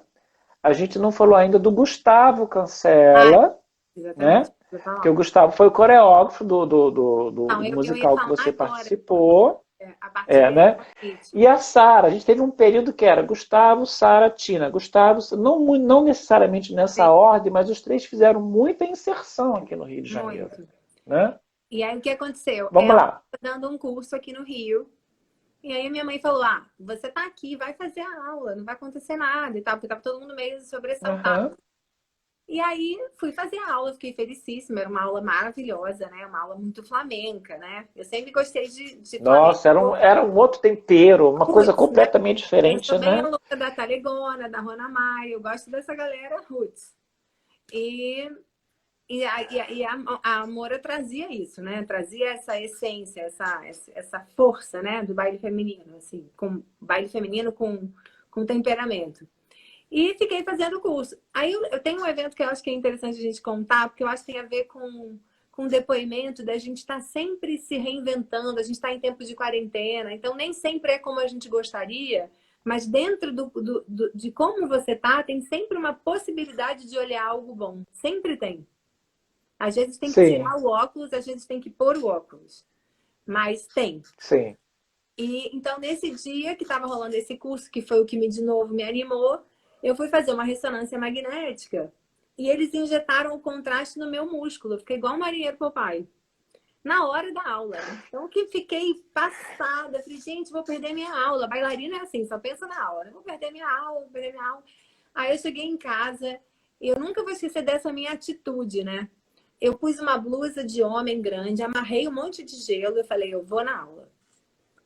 a gente não falou ainda do Gustavo Cancela, exatamente. né? Vou Que o falar. Gustavo foi o coreógrafo do Não, eu ia musical que falar você agora, participou, a parte dele, né? Kit. E a Sara, a gente teve um período que era Gustavo, Sara, Tina. Gustavo, não necessariamente nessa ordem, mas os três fizeram muita inserção aqui no Rio de Janeiro, Muito. né? E aí o que aconteceu? Vamos Ela lá. estava dando um curso aqui no Rio. E aí minha mãe falou: Ah, você tá aqui, vai fazer a aula, não vai acontecer nada e tal, porque tava todo mundo meio Uhum. sobressaltado. E aí fui fazer a aula, fiquei felicíssima, era uma aula maravilhosa, né? Uma aula muito flamenca, né? Eu sempre gostei de flamenco. Nossa, era um outro tempero, uma coisa Roots, né? completamente Eu diferente, sou bem a né? louca da Talegona, da Rona Maia, eu gosto dessa galera roots. E a Moura trazia isso, né? Trazia essa essência, essa força, né? Do baile feminino, assim, com baile feminino com temperamento. E fiquei fazendo o curso. Aí eu tenho um evento que eu acho que é interessante a gente contar, porque eu acho que tem a ver com o depoimento da gente estar sempre se reinventando, a gente está em tempo de quarentena, então nem sempre é como a gente gostaria, mas dentro de como você tá, tem sempre uma possibilidade de olhar algo bom. Sempre tem. Às vezes tem que Sim, tirar o óculos, às vezes tem que pôr o óculos. Mas tem. sim. E então, nesse dia que estava rolando esse curso, que foi o que de novo me animou, eu fui fazer uma ressonância magnética e eles injetaram o contraste no meu músculo. Eu fiquei igual o marinheiro Popeye. Na hora da aula. Então, que fiquei passada. Falei, gente, vou perder minha aula. Bailarina é assim, só pensa na aula. Vou perder minha aula, vou perder minha aula. Aí eu cheguei em casa e eu nunca vou esquecer dessa minha atitude, né? Eu pus uma blusa de homem grande, amarrei um monte de gelo e falei, eu vou na aula.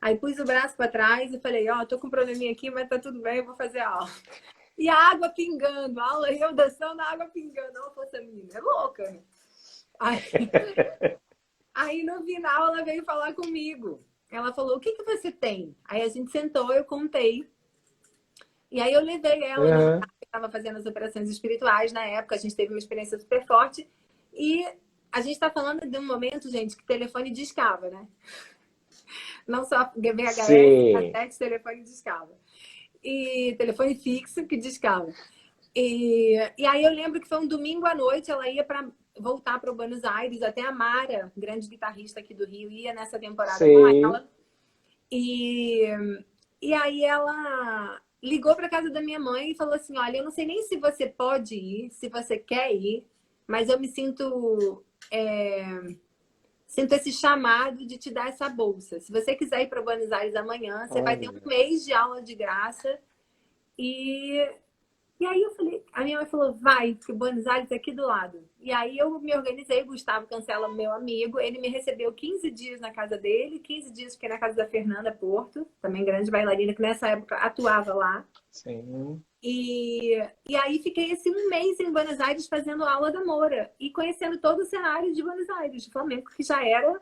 Aí pus o braço para trás e falei, ó, tô com um probleminha aqui, mas tá tudo bem, eu vou fazer a aula. E a água pingando, a aula, e eu dançando, a água pingando. Ela falou, essa menina é louca. Aí, aí no final ela veio falar comigo. Ela falou, o que que você tem? Aí a gente sentou, eu contei. E aí eu levei ela no lugar Uhum. que estava fazendo as operações espirituais na época, a gente teve uma experiência super forte. E a gente está falando de um momento, gente, que o telefone discava, né? Não só VHS, Sim. cassete, telefone discava. E telefone fixo que discava. E aí eu lembro que foi um domingo à noite, ela ia para voltar para Buenos Aires, até a Mara, grande guitarrista aqui do Rio, ia nessa temporada com Sei. ela. E, e aí ela ligou para casa da minha mãe e falou assim: Olha, eu não sei nem se você pode ir, se você quer ir, mas eu me sinto esse chamado de te dar essa bolsa. Se você quiser ir para Buenos Aires amanhã, você vai ter um Olha. mês de aula de graça. E, e aí eu falei, a minha mãe falou, vai, porque Buenos Aires é aqui do lado. E aí eu me organizei, o Gustavo Cancela, meu amigo, ele me recebeu 15 dias na casa dele, 15 dias fiquei na casa da Fernanda Porto, também grande bailarina, que nessa época atuava lá. Sim. E aí fiquei esse um mês em Buenos Aires fazendo aula da Moura e conhecendo todo o cenário de Buenos Aires, de Flamengo, que já era.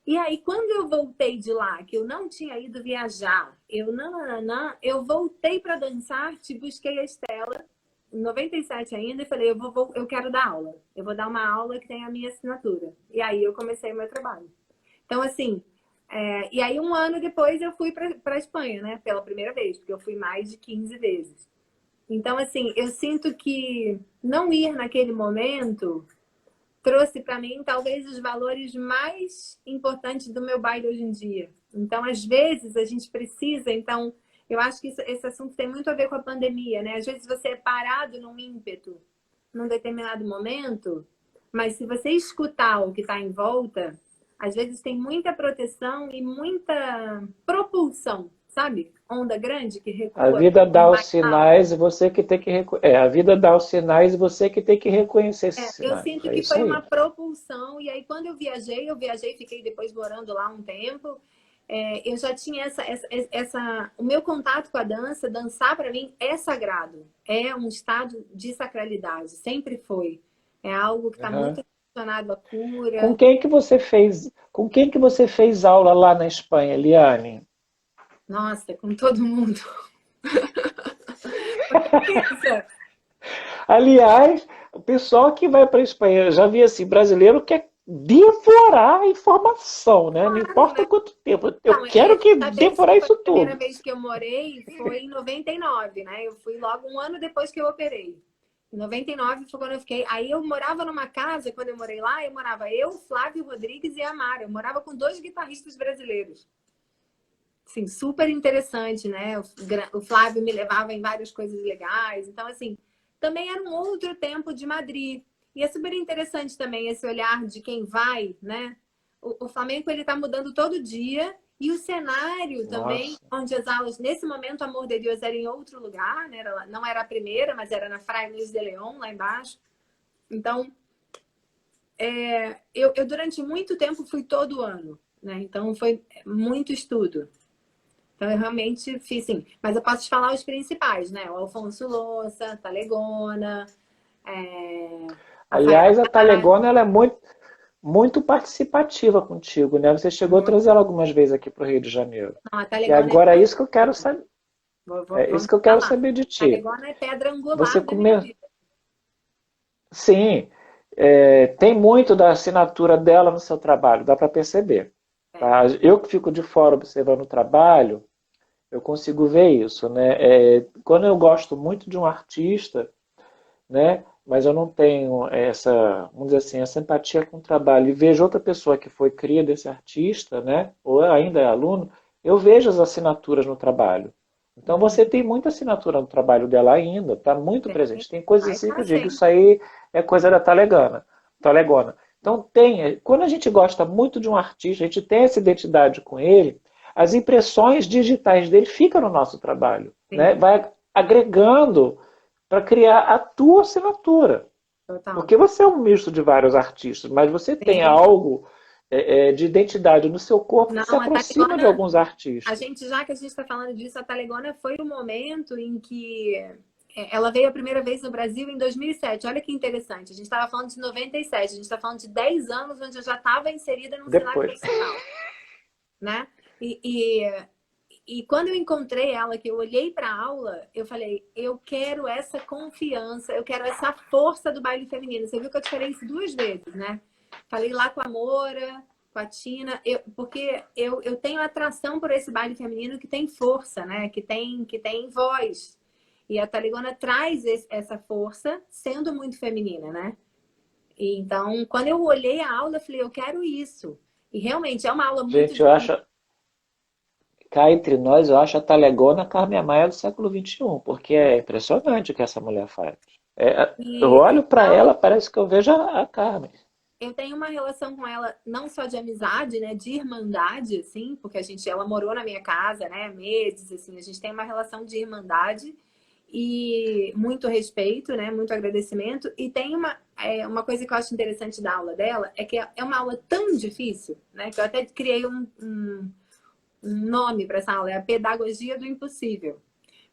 E aí, quando eu voltei de lá, que eu não tinha ido viajar, eu voltei para dançar, te busquei a Estela em 97 ainda, e falei, eu quero dar aula. Eu vou dar uma aula que tem a minha assinatura. E aí eu comecei o meu trabalho. Então, assim, e aí um ano depois eu fui para a Espanha, né? Pela primeira vez, porque eu fui mais de 15 vezes. Então, assim, eu sinto que não ir naquele momento trouxe para mim talvez os valores mais importantes do meu baile hoje em dia. Então, às vezes, a gente precisa, então, eu acho que esse assunto tem muito a ver com a pandemia, né? Às vezes você é parado num ímpeto, num determinado momento, mas se você escutar o que está em volta, às vezes tem muita proteção e muita propulsão, sabe? Onda grande que A recua vida para dá os mais alto. sinais e você que tem que a vida dá os sinais e você que tem que reconhecer esses Eu sinais. sinto É que isso foi aí. uma propulsão, e aí quando eu viajei, fiquei depois morando lá um tempo. Eu já tinha o meu contato com a dança, dançar para mim é sagrado, é um estado de sacralidade, sempre foi. É algo que está Aham. muito relacionado à Com cura. quem que você fez, com quem que você fez aula lá na Espanha, Liane? Nossa, com todo mundo. Porque pensa, Aliás, o pessoal que vai para a Espanha, eu já vi assim, brasileiro quer devorar a informação, né? Não claro, importa né? quanto tempo, eu Não, quero que essa vez que devorar foi isso a primeira tudo. vez que eu morei foi em 99, né? Eu fui logo um ano depois que eu operei. Em 99 foi quando eu fiquei. Aí eu morava numa casa, quando eu morei lá, eu morava eu, Flávio Rodrigues e a Mara. Eu morava com dois guitarristas brasileiros. Assim, super interessante, né? O Flávio me levava em várias coisas legais. Então, assim, também era um outro tempo de Madrid. E é super interessante também esse olhar de quem vai, né? O Flamengo, ele tá mudando todo dia. E o cenário também, Nossa. onde as aulas, nesse momento, Amor de Deus era em outro lugar, né? Não era a primeira, mas era na Fray Luís de León, lá embaixo. Então, eu durante muito tempo fui todo ano, né? Então, foi muito estudo. Então, eu realmente fiz, sim. Mas eu posso te falar os principais, né? O Alfonso Louça, Talegona, a Fael Aliás, a Braz, Talegona ela é muito participativa contigo, né? Você chegou a trazer muito. ela algumas vezes aqui para o Rio de Janeiro. Não, a E Talegona é agora é isso que eu quero fantástico. saber. É isso Vamos que eu quero falar. saber de A ti. Talegona é pedra Você angular da minha come... vida. Sim, tem muito da assinatura dela no seu trabalho, dá para perceber. É. Tá? Eu que fico de fora observando o trabalho, eu consigo ver isso, né? Quando eu gosto muito de um artista, né? Mas eu não tenho essa, vamos dizer assim, essa empatia com o trabalho e vejo outra pessoa que foi cria desse artista, né? Ou ainda é aluno, eu vejo as assinaturas no trabalho. Então você tem muita assinatura no trabalho dela ainda, está muito Tem. presente. Tem coisas Vai assim que estar eu digo, sempre. isso aí é coisa da talegona. Então quando a gente gosta muito de um artista, a gente tem essa identidade com ele, as impressões digitais dele ficam no nosso trabalho, né? Sim, Vai agregando para criar a tua assinatura. total. Porque você é um misto de vários artistas, mas você tem Sim. algo de identidade no seu corpo que se Não, a aproxima de Talegona, alguns a artistas. gente, já que a gente está falando disso, a Talegona foi o momento em que ela veio a primeira vez no Brasil em 2007. Olha que interessante. A gente estava falando de 97. A gente está falando de 10 anos onde eu já estava inserida no cenário Depois. profissional, né? E quando eu encontrei ela, que eu olhei para a aula, eu falei, eu quero essa confiança, eu quero essa força do baile feminino. Você viu que eu te falei isso duas vezes, né? Falei lá com a Moura, com a Tina, porque eu tenho atração por esse baile feminino que tem força, né? Que tem voz. E a Taligona traz essa força sendo muito feminina, né? E então, quando eu olhei a aula, eu falei, eu quero isso. E realmente é uma aula muito Gente, eu difícil. acho, cá entre nós, eu acho a Talegona a Carmen Maia do século XXI, porque é impressionante o que essa mulher faz. Eu E eu olho para falo, ela, parece que eu vejo a Carmen. eu tenho uma relação com ela não só de amizade, né, de irmandade, assim, porque ela morou na minha casa, né, meses, assim, a gente tem uma relação de irmandade e muito respeito, né, muito agradecimento. E tem uma coisa que eu acho interessante da aula dela, é que é uma aula tão difícil, né, que eu até criei um nome para essa aula, é a pedagogia do impossível.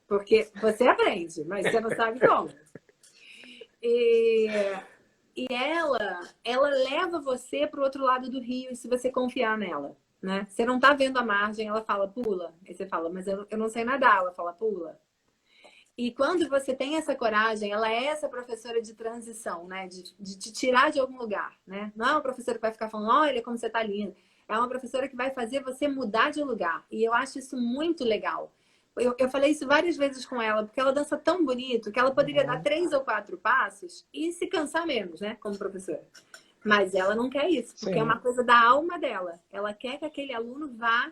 Porque você aprende, mas você não sabe como. E ela leva você para o outro lado do rio, se você confiar nela, né? Você não tá vendo a margem, ela fala, pula. Aí você fala, mas eu não sei nadar. Ela fala, pula. E quando você tem essa coragem, ela é essa professora de transição, né? De te tirar de algum lugar, né? Não é uma professora que vai ficar falando, olha como você tá linda. É uma professora que vai fazer você mudar de lugar. E eu acho isso muito legal. Eu falei isso várias vezes com ela, porque ela dança tão bonito que ela poderia dar 3 ou 4 passos e se cansar menos, né? Como professora. Mas ela não quer isso, porque é Sim. uma coisa da alma dela. Ela quer que aquele aluno vá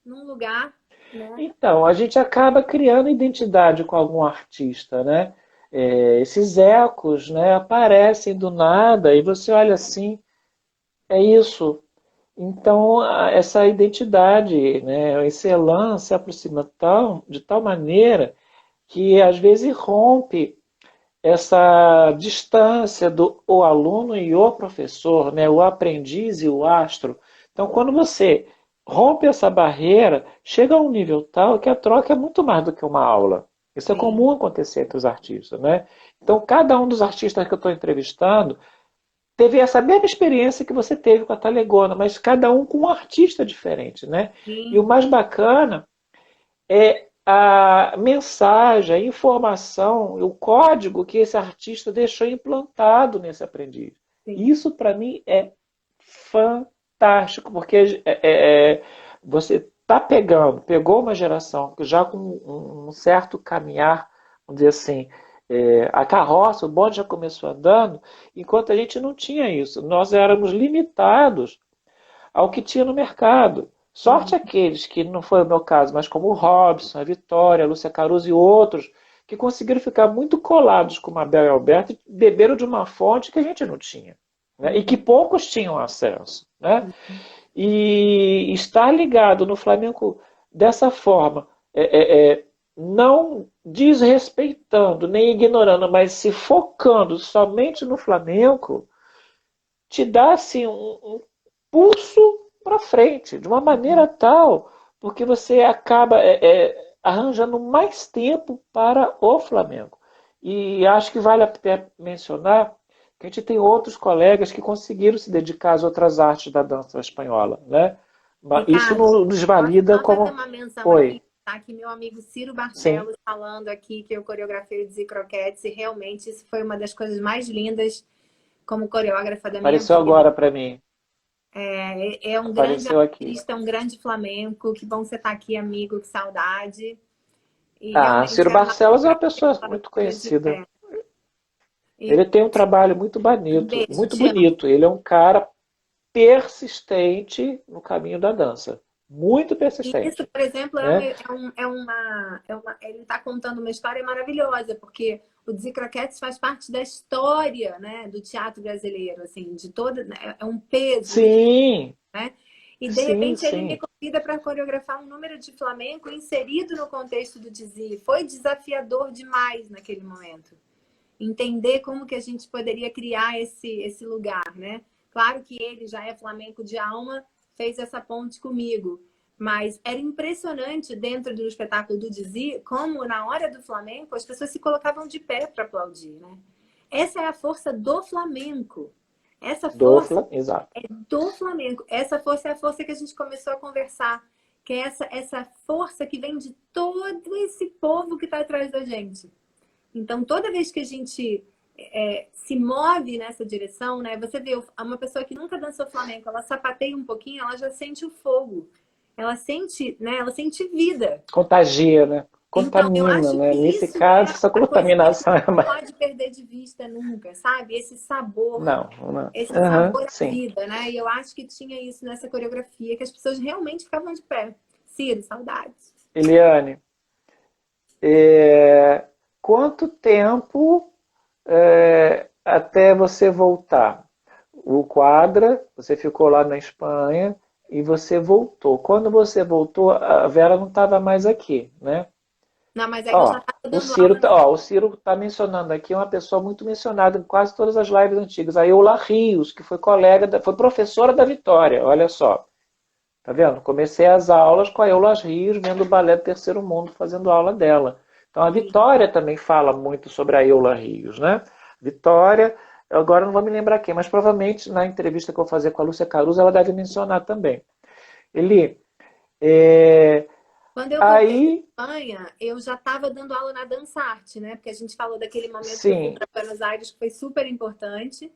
num lugar, né? Então, a gente acaba criando identidade com algum artista, né? Esses ecos, né, aparecem do nada e você olha assim, é isso. Então, essa identidade, né, o Celan se aproxima de tal maneira que às vezes rompe essa distância do o aluno e o professor, né, o aprendiz e o astro. Então, quando você rompe essa barreira, chega a um nível tal que a troca é muito mais do que uma aula. Isso é Sim. comum acontecer entre os artistas, né? Então, cada um dos artistas que eu estou entrevistando teve essa mesma experiência que você teve com a Talegona, mas cada um com um artista diferente, né? E o Sim, mais bacana é a mensagem, a informação, o código que esse artista deixou implantado nesse aprendiz. sim. Isso para mim é fantástico, porque você está pegou uma geração que já com um certo caminhar, vamos dizer assim, a carroça, o bonde já começou andando, enquanto a gente não tinha isso. Nós éramos limitados ao que tinha no mercado. Sorte Uhum. aqueles que não foi o meu caso, mas como o Robson, a Vitória, a Lúcia Caruso e outros, que conseguiram ficar muito colados com Mabel e Alberto e beberam de uma fonte que a gente não tinha. Né? E que Uhum. poucos tinham acesso. Né? Uhum. E estar ligado no Flamengo dessa forma, não desrespeitando nem ignorando, mas se focando somente no Flamengo, te dá assim, um pulso para frente, de uma maneira tal, porque você acaba arranjando mais tempo para o Flamengo. E acho que vale a pena mencionar que a gente tem outros colegas que conseguiram se dedicar às outras artes da dança espanhola, né? Isso Ricardo, não posso desvalida só fazer como. uma menção aqui? Oi, Tá aqui meu amigo Ciro sim, Barcelos falando aqui que eu coreografei o Dizzy Croquettes e realmente isso foi uma das coisas mais lindas como coreógrafa da minha apareceu vida. agora para mim, É um grande apareceu aqui. artista, um grande flamenco. Que bom você estar aqui, amigo, que saudade. E Ah, realmente Ciro a Rafa Barcelos é uma é pessoa uma muito figura de conhecida. pé. E Ele tem um trabalho muito um bonito, beijo, muito te amo. bonito. Ele é um cara persistente no caminho da dança. Muito E isso, persistente, por exemplo, né? ele está contando uma história maravilhosa, porque o Dizzy Croquettes faz parte da história, né, do teatro brasileiro, assim, de toda, né, é um peso isso, Sim, né? E de sim, repente ele me sim. convida para coreografar um número de flamenco inserido no contexto do Dizzy. Foi desafiador demais naquele momento. Entender como que a gente poderia criar esse lugar, né? Claro que ele já é flamenco de alma, fez essa ponte comigo. Mas era impressionante dentro do espetáculo do Dizzy, como na hora do flamenco as pessoas se colocavam de pé para aplaudir, né? Essa é a força do flamenco. Essa força Exato. é do Flamengo. Essa força é a força que a gente começou a conversar, que é essa força que vem de todo esse povo que está atrás da gente. Então, toda vez que a gente se move nessa direção, né? Você vê uma pessoa que nunca dançou flamenco, ela sapateia um pouquinho, ela já sente o fogo. Ela sente, né? Ela sente vida. Contagia, né? Então, eu Contamina, acho né? que Nesse isso caso, é essa a coisa que a contaminação gente é não mais. pode perder de vista nunca, sabe? Não, não. Esse Uhum, sabor à sim. vida, né? E eu acho que tinha isso nessa coreografia, que as pessoas realmente ficavam de pé. Ciro, saudades. Eliane, quanto tempo até você voltar? O Quadra, você ficou lá na Espanha e você voltou. Quando você voltou, a Vera não estava mais aqui, né? Não, mas é que eu já Ó, estava dando aula. O Ciro tá mencionando aqui uma pessoa muito mencionada em quase todas as lives antigas, a Eula Rios, que foi foi professora da Vitória, olha só. Tá vendo? Comecei as aulas com a Eula Rios, vendo o Balé do Terceiro Mundo, fazendo aula dela. Então a Sim. Vitória também fala muito sobre a Eula Rios, né? Vitória, agora não vou me lembrar quem, mas provavelmente na entrevista que eu vou fazer com a Lúcia Caruso, ela deve mencionar também. Eli, é, Quando eu voltei Aí, da Espanha, eu já estava dando aula na Dançarte, né? Porque a gente falou daquele momento que eu fui sim. para Buenos Aires, que foi super importante.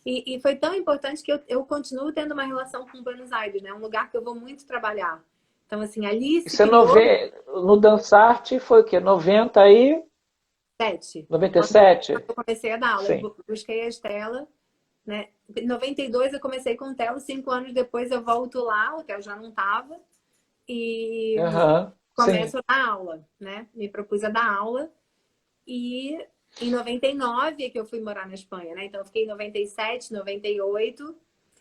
E foi tão importante que eu continuo tendo uma relação com Buenos Aires, né? Um lugar que eu vou muito trabalhar. Então, assim, ali se Isso é criou no Dançarte foi o quê? 90 aí? sete. Quando 97? eu comecei a dar aula, Sim. eu busquei a Estela, né? Em 92 eu comecei com o Theo, 5 anos depois eu volto lá, o Theo já não estava, e Aham, começo sim. a dar aula, né? Me propus a dar aula. E em 99 é que eu fui morar na Espanha, né? Então eu fiquei em 97, 98.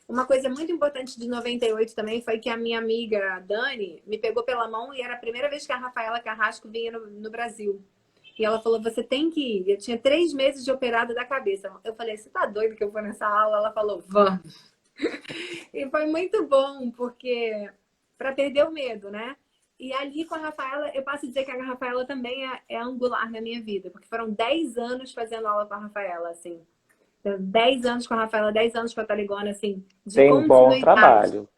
Uma coisa muito importante de 98 também foi que a minha amiga Dani me pegou pela mão e era a primeira vez que a Rafaela Carrasco vinha no Brasil. E ela falou, você tem que ir. Eu tinha 3 meses de operada da cabeça. Eu falei, você tá doido que eu vou nessa aula? Ela falou, vamos. E foi muito bom, porque para perder o medo, né? E ali com a Rafaela, eu posso dizer que a Rafaela também é angular na minha vida, porque foram 10 anos fazendo aula com a Rafaela, assim. Então, 10 anos com a Rafaela, 10 anos com a Taligona, assim, de Tem um bom continuidade. trabalho.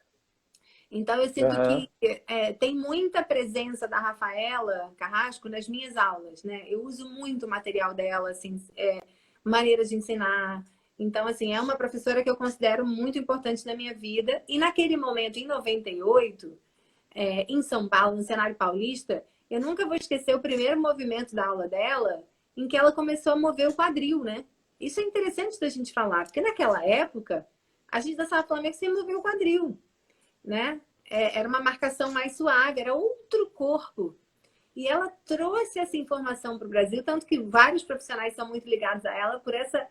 Então, eu sinto Aham. que tem muita presença da Rafaela Carrasco nas minhas aulas, né? Eu uso muito o material dela, assim, maneiras de ensinar. Então, assim, é uma professora que eu considero muito importante na minha vida. E naquele momento, em 98, em São Paulo, no cenário paulista, eu nunca vou esquecer o primeiro movimento da aula dela, em que ela começou a mover o quadril, né? Isso é interessante da gente falar, porque naquela época, a gente dançava Flamengo sem mover o quadril, né? Era uma marcação mais suave, era outro corpo. E ela trouxe essa informação para o Brasil, tanto que vários profissionais são muito ligados a ela por essa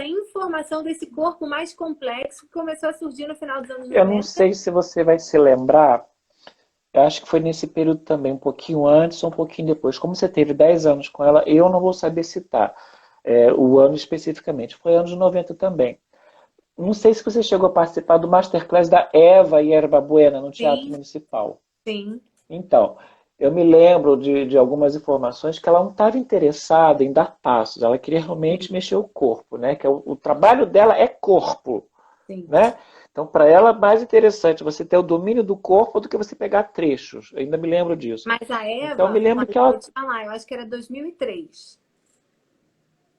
informação desse corpo mais complexo que começou a surgir no final dos anos Eu não 90. sei se você vai se lembrar, eu acho que foi nesse período também, um pouquinho antes ou um pouquinho depois. Como você teve 10 anos com ela, eu não vou saber citar o ano especificamente. Foi anos 90 também. Não sei se você chegou a participar do Masterclass da Eva e Erba Buena no Teatro Sim, Municipal. sim. Então, eu me lembro de algumas informações que ela não estava interessada em dar passos, ela queria Sim, realmente mexer o corpo, né? Que o trabalho dela é corpo, sim. né? Então, para ela, é mais interessante você ter o domínio do corpo do que você pegar trechos. Eu ainda me lembro disso. Mas a Então, eu me Eva, lembro olha, que eu vou ela, te falar, eu acho que era 2003,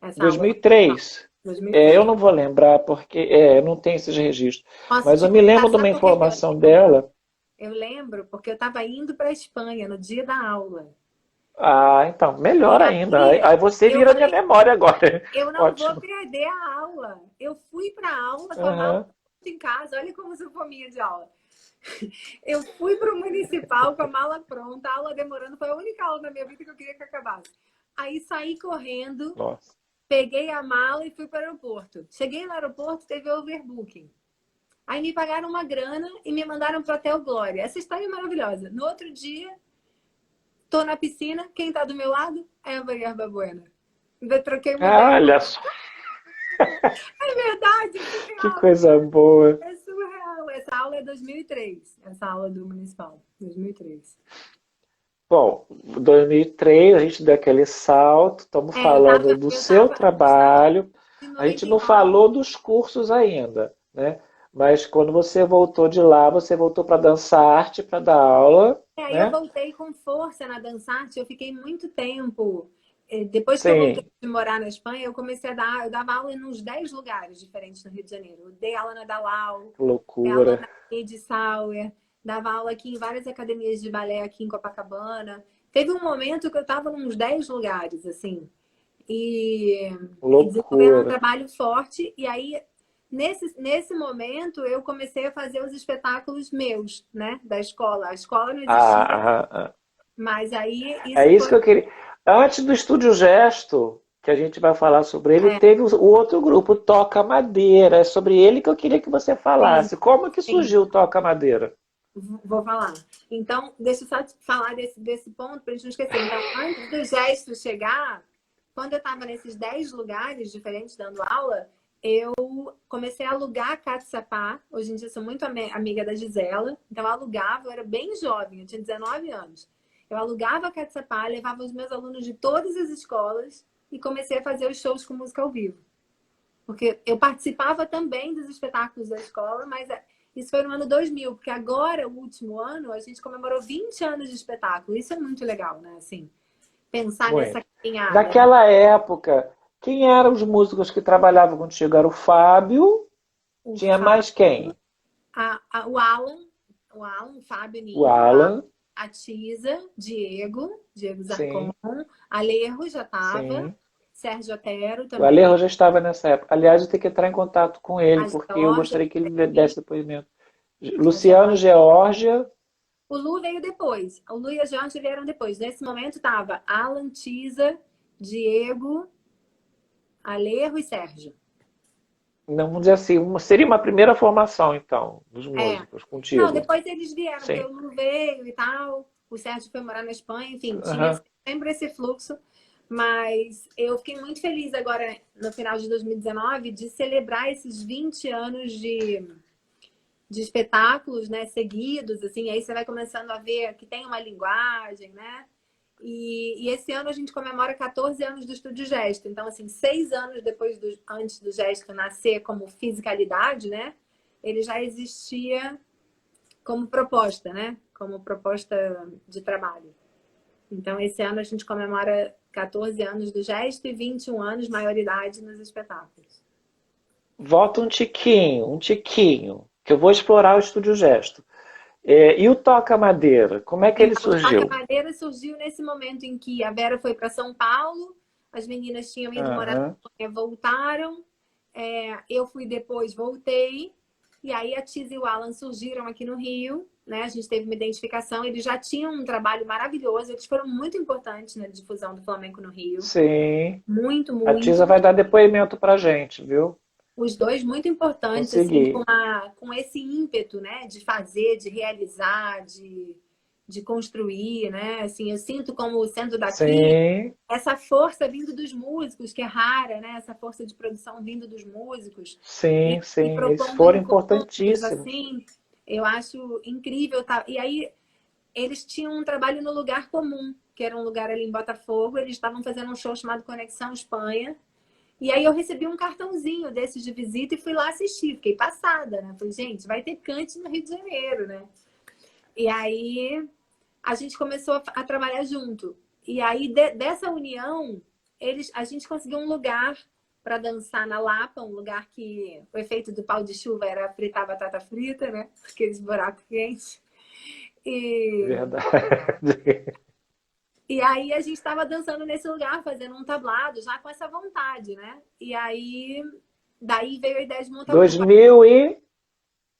essa aula. 2003, 2003. eu não vou lembrar porque eu não tenho esses registros, Posso mas te eu me contar, lembro de uma sabe por que que eu informação lembro? dela. Eu lembro porque eu estava indo para a Espanha no dia da aula. Ah, então, E melhor ainda. Aí, aí aí você eu vira minha falei, memória agora. eu não vou Ótimo. perder a aula. Eu fui para a aula com a mala Aham. em casa. Olha como eu sou fominha de aula. Eu fui para o municipal com a mala pronta, a aula demorando. Foi a única aula da minha vida que eu queria que acabasse. Aí saí correndo, Nossa. peguei a mala e fui para o aeroporto. Cheguei no aeroporto, teve overbooking. Aí me pagaram uma grana e me mandaram para o Hotel Glória. Essa história é maravilhosa. No outro dia, tô na piscina, quem tá do meu lado? Eva e Erba Buena. Ainda troquei uma ideia. Ah, olha só, É verdade, é que surreal. coisa boa. É surreal. Essa aula é 2003. Essa aula do Municipal. 2003. Bom, 2003 a gente deu aquele salto, estamos Eu falando tava, do eu seu tava, a gente tava trabalho. de A gente noventa e não nove. falou dos cursos ainda, né? Mas quando você voltou de lá, você voltou para dançar arte, para dar aula, Aí eu né? voltei com força na Dançarte. Eu fiquei muito tempo. Depois que eu voltei Sim, de morar na Espanha, eu comecei a dar. Eu dava aula em uns 10 lugares diferentes no Rio de Janeiro. Eu dei aula na Dalau, que dei aula loucura. na Ed Sauer, dava aula aqui em várias academias de balé aqui em Copacabana. Teve um momento que eu estava nos 10 lugares, assim, e, e desenvolvendo um Loucura. trabalho forte. E aí, nesse momento, eu comecei a fazer os espetáculos meus, né, da escola. A escola não Ah, existia, ah, ah. mas aí É isso isso foi. que eu queria. Antes do Estúdio Gesto, que a gente vai falar sobre ele, É, teve o outro grupo, Toca Madeira. É sobre ele que eu queria que você sim, falasse. Como que sim, surgiu o Toca Madeira? vou falar. Então, deixa eu só te falar desse ponto para a gente não esquecer. Então, antes do gesto chegar, quando eu estava nesses 10 lugares diferentes dando aula, eu comecei a alugar a Catsapá. Hoje em dia eu sou muito amiga da Gisela. Então eu alugava, eu era bem jovem, eu tinha 19 anos. Eu alugava a Catsapá, levava os meus alunos de todas as escolas e comecei a fazer os shows com música ao vivo. Porque eu participava também dos espetáculos da escola, mas Isso foi no ano 2000, porque agora, o último ano, a gente comemorou 20 anos de espetáculo. Isso é muito legal, né? Assim, pensar nessa Muito. caminhada, né? Daquela época, quem eram os músicos que trabalhavam contigo? Era o Fábio, O, tinha Fá- mais quem? o Alan, o Fábio O Ninho, Alan, a Tisa, Diego Zarcon, sim, Alejo já estava, sim. Sérgio Otero O também, Alejo já estava nessa época. Aliás, eu tenho que entrar em contato com ele, a porque eu Georgia gostaria que ele também, desse depoimento. a Luciano Georgia. Georgia, O Lu veio depois. O Lu e a Georgia vieram depois. Nesse momento estava Alan, Tisa, Diego, Alejo e Sérgio. não, vamos dizer assim, seria uma primeira formação, então, dos É. músicos Não, contigo. depois eles vieram, porque Sim. o Lu veio e tal. O Sérgio foi morar na Espanha, enfim, tinha Aham. sempre esse fluxo. Mas eu fiquei muito feliz agora, no final de 2019, de celebrar esses 20 anos de espetáculos, né, seguidos, assim, aí você vai começando a ver que tem uma linguagem, né? E esse ano a gente comemora 14 anos do Estúdio Gesto. Então, assim, 6 anos antes do Gesto nascer como fisicalidade, né? Ele já existia como proposta, né? Como proposta de trabalho. Então, esse ano a gente comemora 14 anos do Gesto e 21 anos maioridade nos espetáculos. Volta um tiquinho, que eu vou explorar o Estúdio Gesto. E o Toca Madeira, como é que ele Então, o Toca surgiu? Madeira surgiu nesse momento em que a Vera foi para São Paulo, as meninas tinham ido morar na Aham. Espanha, voltaram, eu fui depois, voltei, e aí a Tiz e o Alan surgiram aqui no Rio, né? A gente teve uma identificação, eles já tinham um trabalho maravilhoso, eles foram muito importantes na difusão do flamenco no Rio. Sim. Muito, A Tisa muito. vai dar depoimento pra gente, viu? Os dois muito importantes, assim, Consegui. com esse ímpeto, né? De fazer, de realizar, de construir, né? Assim, eu sinto como sendo daqui Sim, essa força vindo dos músicos, que é rara, né? Essa força de produção vindo dos músicos sim, e sim. Eles propondo foram encontros, importantíssimos. assim, eu acho incrível, tá? E aí eles tinham um trabalho no Lugar Comum, que era um lugar ali em Botafogo, eles estavam fazendo um show chamado Conexão Espanha, e aí eu recebi um cartãozinho desses de visita e fui lá assistir. Fiquei passada, né? Falei, gente, vai ter cante no Rio de Janeiro, né? E aí a gente começou a trabalhar junto. E aí dessa união, a gente conseguiu um lugar para dançar na Lapa, um lugar que o efeito do pau de chuva era fritar batata frita, né? Aqueles buracos quentes. E, Verdade. e aí a gente estava dançando nesse lugar, fazendo um tablado, já com essa vontade, né? E aí daí veio a ideia de montar o grupo. 2000 e...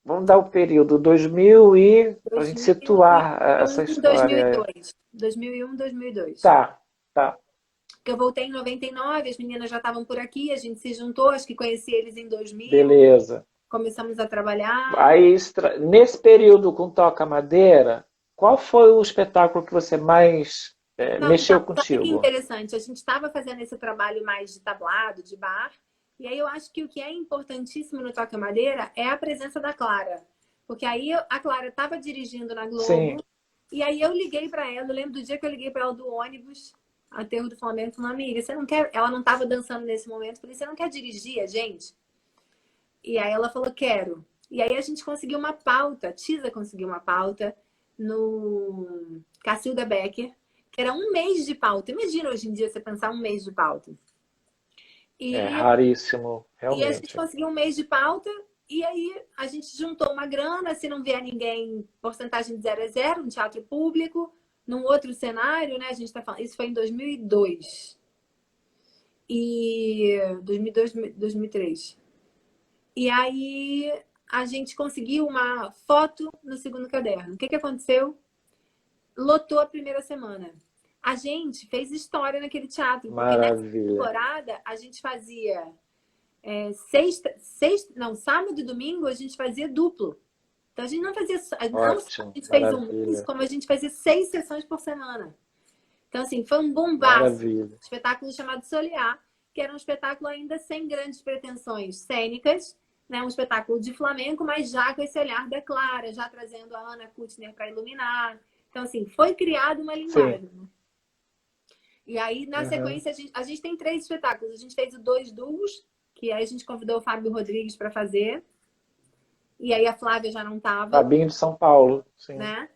Vamos dar o período 2000 e... Para a gente situar essa 2001, história. 2002. 2001, 2002. Tá, tá. Porque eu voltei em 99, as meninas já estavam por aqui, a gente se juntou, acho que conheci eles em 2000, Beleza. começamos a trabalhar. Aí, nesse período com Toca Madeira, qual foi o espetáculo que você mais Não, então, mexeu olha que contigo? interessante, a gente estava fazendo esse trabalho mais de tablado, de bar, e aí eu acho que o que é importantíssimo no Toca Madeira é a presença da Clara. Porque aí a Clara estava dirigindo na Globo, Sim, e aí eu liguei para ela, eu lembro do dia que eu liguei para ela do ônibus, aterro do Flamengo, falei, amiga, você não quer... Ela não estava dançando nesse momento, eu falei, você não quer dirigir a gente? E aí ela falou, quero. E aí a gente conseguiu uma pauta, a Tisa conseguiu uma pauta no Cacilda Becker, que era um mês de pauta. Imagina hoje em dia você pensar um mês de pauta. é E, raríssimo, e a gente realmente. conseguiu um mês de pauta, e aí a gente juntou uma grana, se não vier ninguém, porcentagem de 0 a 0, um teatro público, num outro cenário, né? A gente tá falando, isso foi em 2002. E 2002, 2003. E aí a gente conseguiu uma foto no segundo caderno. O que aconteceu? Lotou a primeira semana. A gente fez história naquele teatro, porque nessa Maravilha. temporada a gente fazia não, sábado e domingo a gente fazia duplo. Então a gente não fazia, não só a Ótimo, gente fez um mês, maravilha, como a gente fazia 6 sessões por semana. Então, assim, foi um bombaço. maravilha. Um espetáculo chamado Solear, que era um espetáculo ainda sem grandes pretensões cênicas, né? Um espetáculo de flamenco, mas já com esse olhar da Clara, já trazendo a Ana Kutner para iluminar. Então, assim, foi criada uma Sim. linguagem. E aí, na Uhum. sequência, a gente tem 3 espetáculos. A gente fez o Dois Duos, que aí a gente convidou o Fábio Rodrigues para fazer. E aí a Flávia já não estava, Fabinho de São Paulo, sim. né?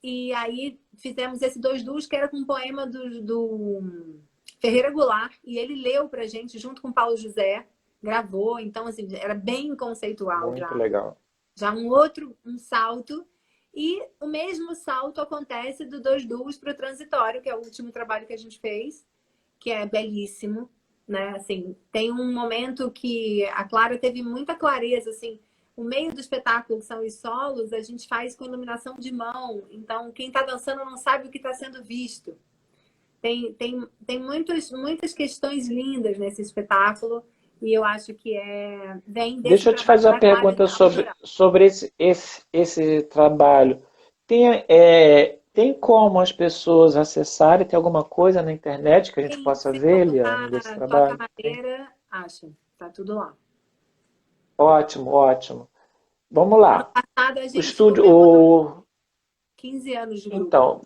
E aí fizemos esse Dois Duos, que era com um poema do Ferreira Goulart, e ele leu pra gente junto com Paulo José, gravou, então assim, era bem conceitual Muito já. legal. Já um salto. E o mesmo salto acontece do Dois Duos para o Transitório, que é o último trabalho que a gente fez, que é belíssimo, né? Assim, tem um momento que a Clara teve muita clareza, assim, o meio do espetáculo, que são os solos, a gente faz com iluminação de mão. Então, quem está dançando não sabe o que está sendo visto. Tem muitas questões lindas nesse espetáculo e eu acho que vem desse Deixa eu te trabalho fazer uma da Clara de pergunta autoral. sobre esse trabalho. Tem como as pessoas acessarem? Tem alguma coisa na internet que a gente possa Se ver, Eliane, desse botar Toca trabalho? Tem? Madeira, acha. Tá tudo lá. Ótimo, ótimo. Vamos Ano lá. passado a O gente estúdio, comemorou 15 anos de grupo. então,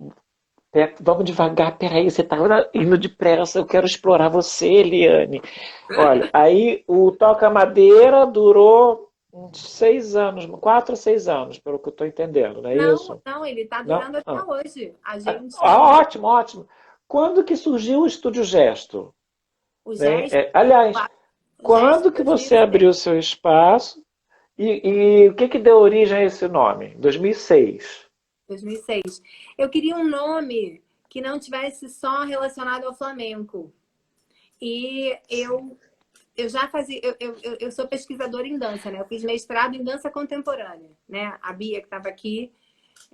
vamos devagar. Peraí, você está indo depressa. Eu quero explorar você, Eliane. Olha, aí o Toca Madeira durou uns 6 anos, 4 a 6 anos, pelo que eu estou entendendo, não é Não, isso? não, ele tá Não? durando até hoje. A gente, Ótimo, ótimo. Quando que surgiu o Estúdio Gesto? o Né? gesto, Aliás, o gesto quando que você 2006. abriu o seu espaço e o que que deu origem a esse nome? 2006. 2006. Eu queria um nome que não tivesse só relacionado ao flamenco. E eu já fazia, eu sou pesquisadora em dança, né? Eu fiz mestrado em dança contemporânea, né? A Bia, que estava aqui,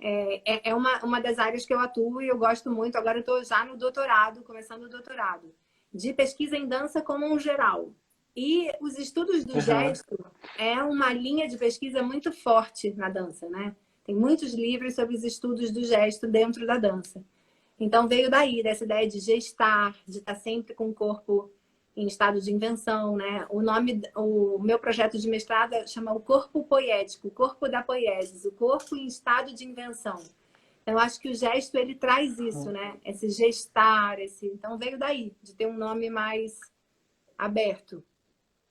é uma das áreas que eu atuo e eu gosto muito. Agora eu estou já no doutorado, começando o doutorado, de pesquisa em dança como um geral. E os estudos do Uhum. gesto é uma linha de pesquisa muito forte na dança, né? Tem muitos livros sobre os estudos do gesto dentro da dança. Então veio daí, dessa ideia de gestar, de estar sempre com o corpo em estado de invenção, né? O meu projeto de mestrado chama o corpo poético, o corpo da poiesis, o corpo em estado de invenção. Então, eu acho que o gesto ele traz isso, né? Esse gestar, então veio daí, de ter um nome mais aberto,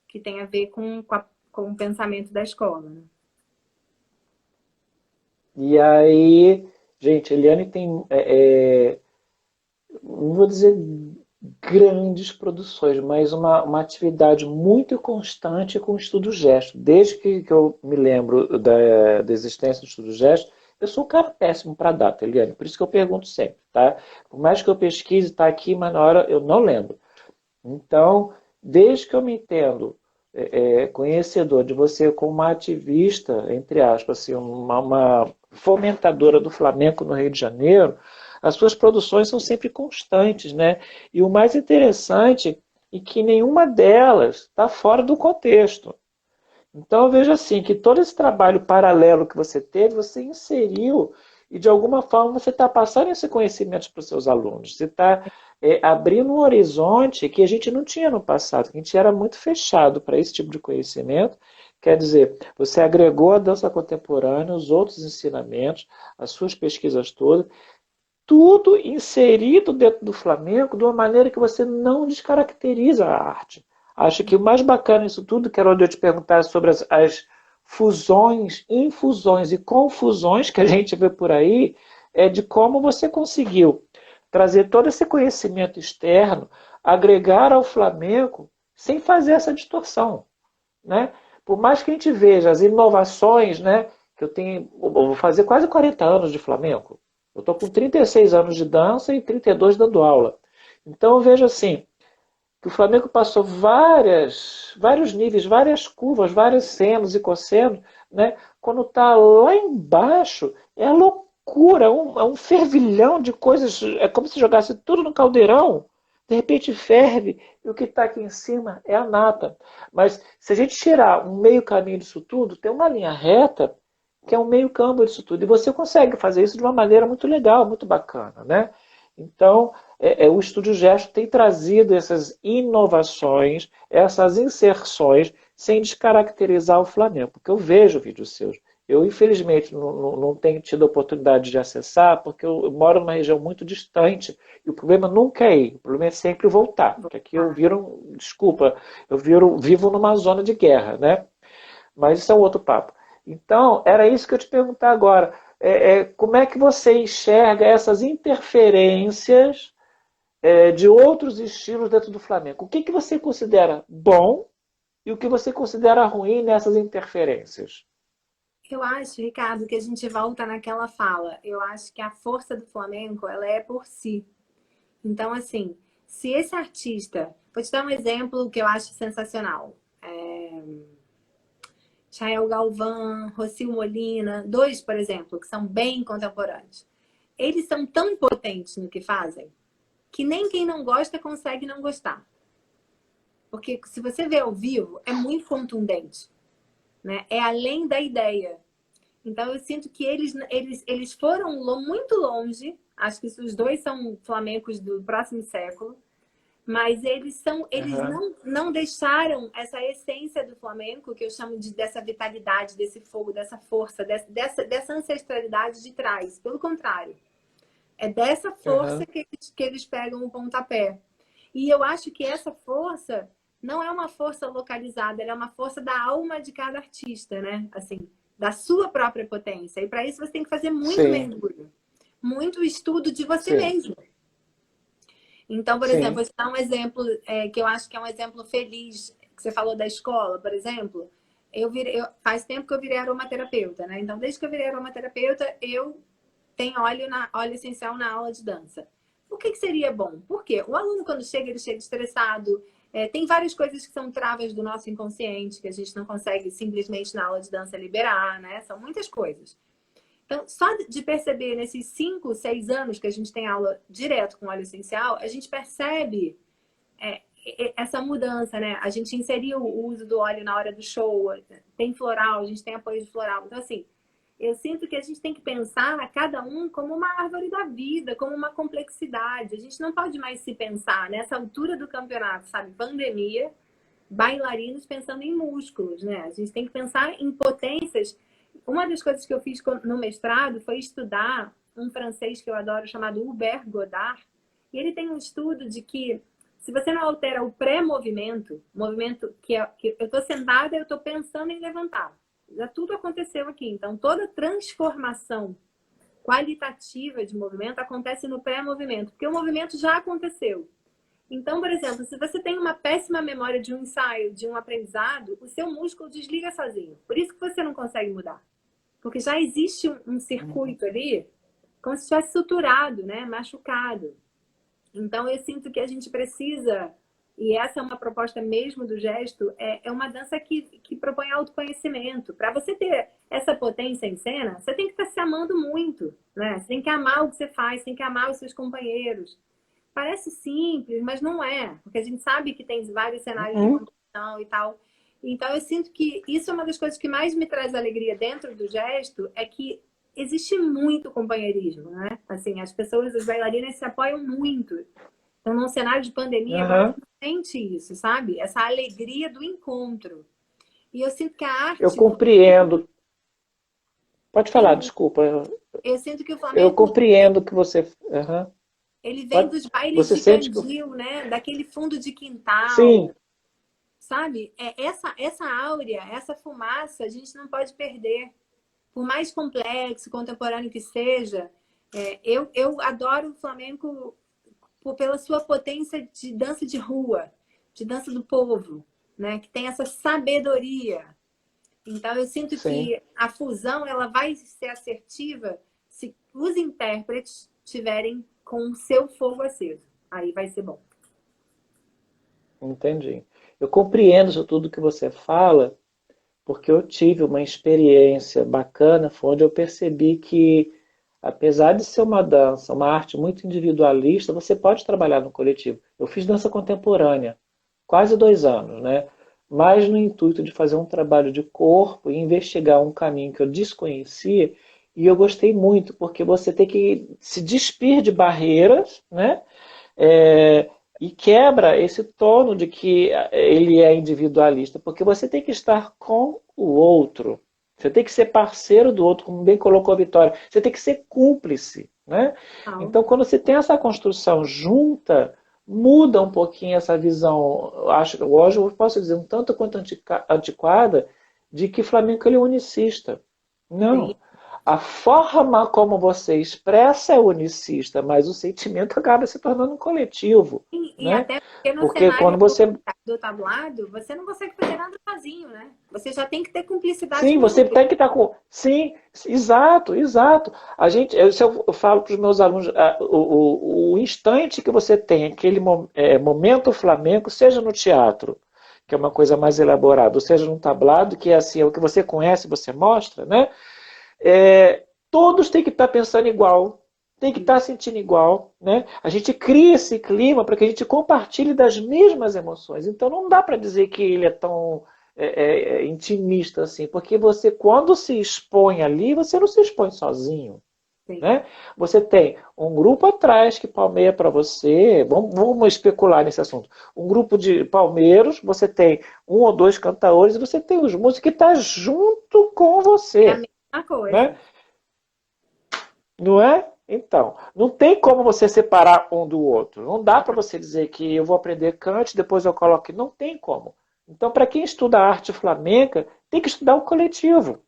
que tem a ver com o pensamento da escola, né? E aí, gente, Eliane tem, não vou dizer grandes produções, mas uma atividade muito constante com o Estudo Gesto. Desde que eu me lembro da existência do Estudo Gesto, eu sou um cara péssimo para data, Eliane, por isso que eu pergunto sempre, tá? Por mais que eu pesquise, tá aqui, mas na hora eu não lembro. Então, desde que eu me entendo conhecedor de você como uma ativista, entre aspas, assim, uma fomentadora do flamenco no Rio de Janeiro, as suas produções são sempre constantes, né? E o mais interessante é que nenhuma delas está fora do contexto. Então eu vejo assim que todo esse trabalho paralelo que você teve, você inseriu e de alguma forma você está passando esse conhecimento para os seus alunos. Você está abrindo um horizonte que a gente não tinha no passado, que a gente era muito fechado para esse tipo de conhecimento. Quer dizer, você agregou a dança contemporânea, os outros ensinamentos, as suas pesquisas todas, tudo inserido dentro do flamenco de uma maneira que você não descaracteriza a arte. Acho que o mais bacana disso tudo, que era onde eu te perguntar sobre as fusões, infusões e confusões que a gente vê por aí, é de como você conseguiu trazer todo esse conhecimento externo, agregar ao flamenco, sem fazer essa distorção. Né? Por mais que a gente veja as inovações, né, que eu vou fazer quase 40 anos de flamenco. Eu estou com 36 anos de dança e 32 dando aula. Então eu vejo assim, que o Flamengo passou vários níveis, várias curvas, vários senos e cossenos, né? Quando está lá embaixo, é loucura, é um fervilhão de coisas, é como se jogasse tudo no caldeirão, de repente ferve, e o que está aqui em cima é a nata. Mas se a gente tirar um meio caminho disso tudo, tem uma linha reta, que é um meio campo disso tudo, e você consegue fazer isso de uma maneira muito legal, muito bacana, né? Então, o Estúdio Gesto tem trazido essas inovações, essas inserções, sem descaracterizar o Flamengo. Porque eu vejo vídeos seus. Eu, infelizmente, não tenho tido a oportunidade de acessar, porque eu moro numa região muito distante, e o problema nunca é ir, o problema é sempre voltar. Porque aqui desculpa, vivo numa zona de guerra, né? Mas isso é um outro papo. Então, era isso que eu te perguntar agora. Como é que você enxerga essas interferências de outros estilos dentro do flamenco? O que, que você considera bom e o que você considera ruim nessas interferências? Eu acho, Ricardo, que a gente volta naquela fala. Eu acho que a força do flamenco, ela é por si. Então, assim, se esse artista... Vou te dar um exemplo que eu acho sensacional. Chael Galvão, Rocio Molina, dois, por exemplo, que são bem contemporâneos. Eles são tão potentes no que fazem que nem quem não gosta consegue não gostar. Porque se você vê ao vivo, é muito contundente, né? É além da ideia. Então, eu sinto que eles foram muito longe. Acho que os dois são flamencos do próximo século. Mas eles Uhum, não deixaram essa essência do flamenco, que eu chamo dessa vitalidade, desse fogo, dessa força, dessa ancestralidade de trás. Pelo contrário, é dessa força uhum, que eles pegam o pontapé. E eu acho que essa força não é uma força localizada, ela é uma força da alma de cada artista, né? Assim, da sua própria potência. E para isso você tem que fazer muito sim, mergulho, muito estudo de você sim, mesmo. Então, por exemplo, sim. vou te dar um exemplo que eu acho que é um exemplo feliz, que você falou da escola, por exemplo. Faz tempo que eu virei aromaterapeuta, né? Então, desde que eu virei aromaterapeuta, eu tenho óleo essencial na aula de dança. O que seria bom? Por quê? O aluno, quando chega, ele chega estressado. Tem várias coisas que são travas do nosso inconsciente, que a gente não consegue simplesmente na aula de dança liberar, né? São muitas coisas. Então, só de perceber nesses 5, 6 anos que a gente tem aula direto com óleo essencial, a gente percebe essa mudança, né? A gente inseriu o uso do óleo na hora do show, tem floral, a gente tem apoio de floral. Então, assim, eu sinto que a gente tem que pensar a cada um como uma árvore da vida, como uma complexidade. A gente não pode mais se pensar nessa altura do campeonato, sabe? Pandemia, bailarinos pensando em músculos, né? A gente tem que pensar em potências. Uma das coisas que eu fiz no mestrado foi estudar um francês que eu adoro chamado Hubert Godard. E ele tem um estudo de que se você não altera o pré-movimento, movimento que eu estou sentada, eu estou pensando em levantar. Já tudo aconteceu aqui. Então, toda transformação qualitativa de movimento acontece no pré-movimento, porque o movimento já aconteceu. Então, por exemplo, se você tem uma péssima memória de um ensaio, de um aprendizado, o seu músculo desliga sozinho. Por isso que você não consegue mudar. Porque já existe um circuito ali, como se estivesse suturado, né? Machucado. Então, eu sinto que a gente precisa, e essa é uma proposta mesmo do gesto, é uma dança que propõe autoconhecimento. Para você ter essa potência em cena, você tem que estar se amando muito, né? Você tem que amar o que você faz, tem que amar os seus companheiros. Parece simples, mas não é, porque a gente sabe que tem vários cenários de Uhum. competição e tal. Então, eu sinto que isso é uma das coisas que mais me traz alegria dentro do gesto, é que existe muito companheirismo, né? Assim, as pessoas, as bailarinas se apoiam muito. Então, num cenário de pandemia, agora a Uhum. gente sente isso, sabe? Essa alegria do encontro. E eu sinto que a Eu arte, compreendo. Pode falar, tem, desculpa. eu sinto que o Eu flamenco compreendo que você. Uhum. ele vem Pode... dos bailes Você de sente que. Candil, né? Daquele fundo de quintal, Sim, sabe? Essa áurea, essa fumaça, a gente não pode perder. Por mais complexo, contemporâneo que seja, eu adoro o flamenco pela sua potência de dança de rua, de dança do povo, né? Que tem essa sabedoria. Então, eu sinto sim, que a fusão ela vai ser assertiva se os intérpretes tiverem com o seu fogo aceso. Aí vai ser bom. entendi. Eu compreendo isso tudo que você fala, porque eu tive uma experiência bacana, foi onde eu percebi que, apesar de ser uma dança, uma arte muito individualista, você pode trabalhar no coletivo. Eu fiz dança contemporânea, quase 2 anos, né? Mas no intuito de fazer um trabalho de corpo e investigar um caminho que eu desconhecia, e eu gostei muito, porque você tem que se despir de barreiras, né? É, e quebra esse tono de que ele é individualista, porque você tem que estar com o outro, você tem que ser parceiro do outro, como bem colocou a Vitória, você tem que ser cúmplice, né? Então, Então, quando você tem essa construção junta, muda um pouquinho essa visão, eu acho, hoje eu posso dizer, um tanto quanto antiquada, de que Flamenco ele é unicista. Sim. Não. A forma como você expressa é unicista, mas o sentimento acaba se tornando um coletivo, E né? até porque no Porque cenário quando você... do tablado, você não consegue fazer nada sozinho, né? Você já tem que ter cumplicidade Sim, com o você grupo. tem que estar com... Sim, exato, exato. A gente, eu falo para os meus alunos, o instante que você tem, aquele momento flamenco, seja no teatro, que é uma coisa mais elaborada, ou seja no tablado, que é assim, é o que você conhece, você mostra, né? Todos têm que estar pensando igual, tem que estar sentindo igual, né? A gente cria esse clima para que a gente compartilhe das mesmas emoções. Então não dá para dizer que ele é tão intimista assim, porque você, quando se expõe ali, você não se expõe sozinho. Sim. Né? Você tem um grupo atrás que palmeia para você, vamos especular nesse assunto. Um grupo de palmeiros, você tem um ou dois cantadores e você tem os músicos que estão junto com É a você. mesma coisa. Né? Não é? Então, não tem como você separar um do outro. Não dá para você dizer que eu vou aprender cante, depois eu coloco. Não tem como. Então, para quem estuda arte flamenca, tem que estudar o coletivo.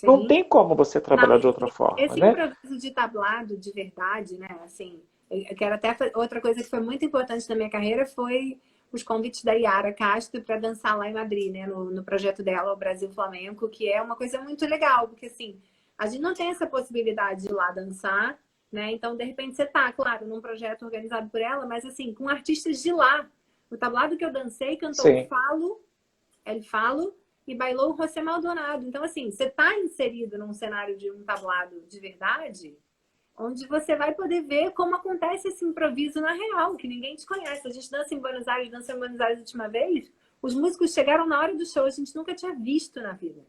Não Sim. tem como você Não, trabalhar de outra forma, esse né? improviso de tablado de verdade, né? Assim, eu quero até outra coisa que foi muito importante na minha carreira foi os convites da Yara Castro para dançar lá em Madrid, né? No projeto dela, o Brasil Flamenco, que é uma coisa muito legal, porque assim, a gente não tem essa possibilidade de ir lá dançar, né? Então, de repente, você tá, claro, num projeto organizado por ela, mas assim, com artistas de lá. O tablado que eu dancei cantou Sim, Falo, El Falo e bailou o José Maldonado. Então, assim, você está inserido num cenário de um tablado de verdade, onde você vai poder ver como acontece esse improviso na real, que ninguém te conhece. A gente dança em Buenos Aires, dança em Buenos Aires a última vez, os músicos chegaram na hora do show, a gente nunca tinha visto na vida.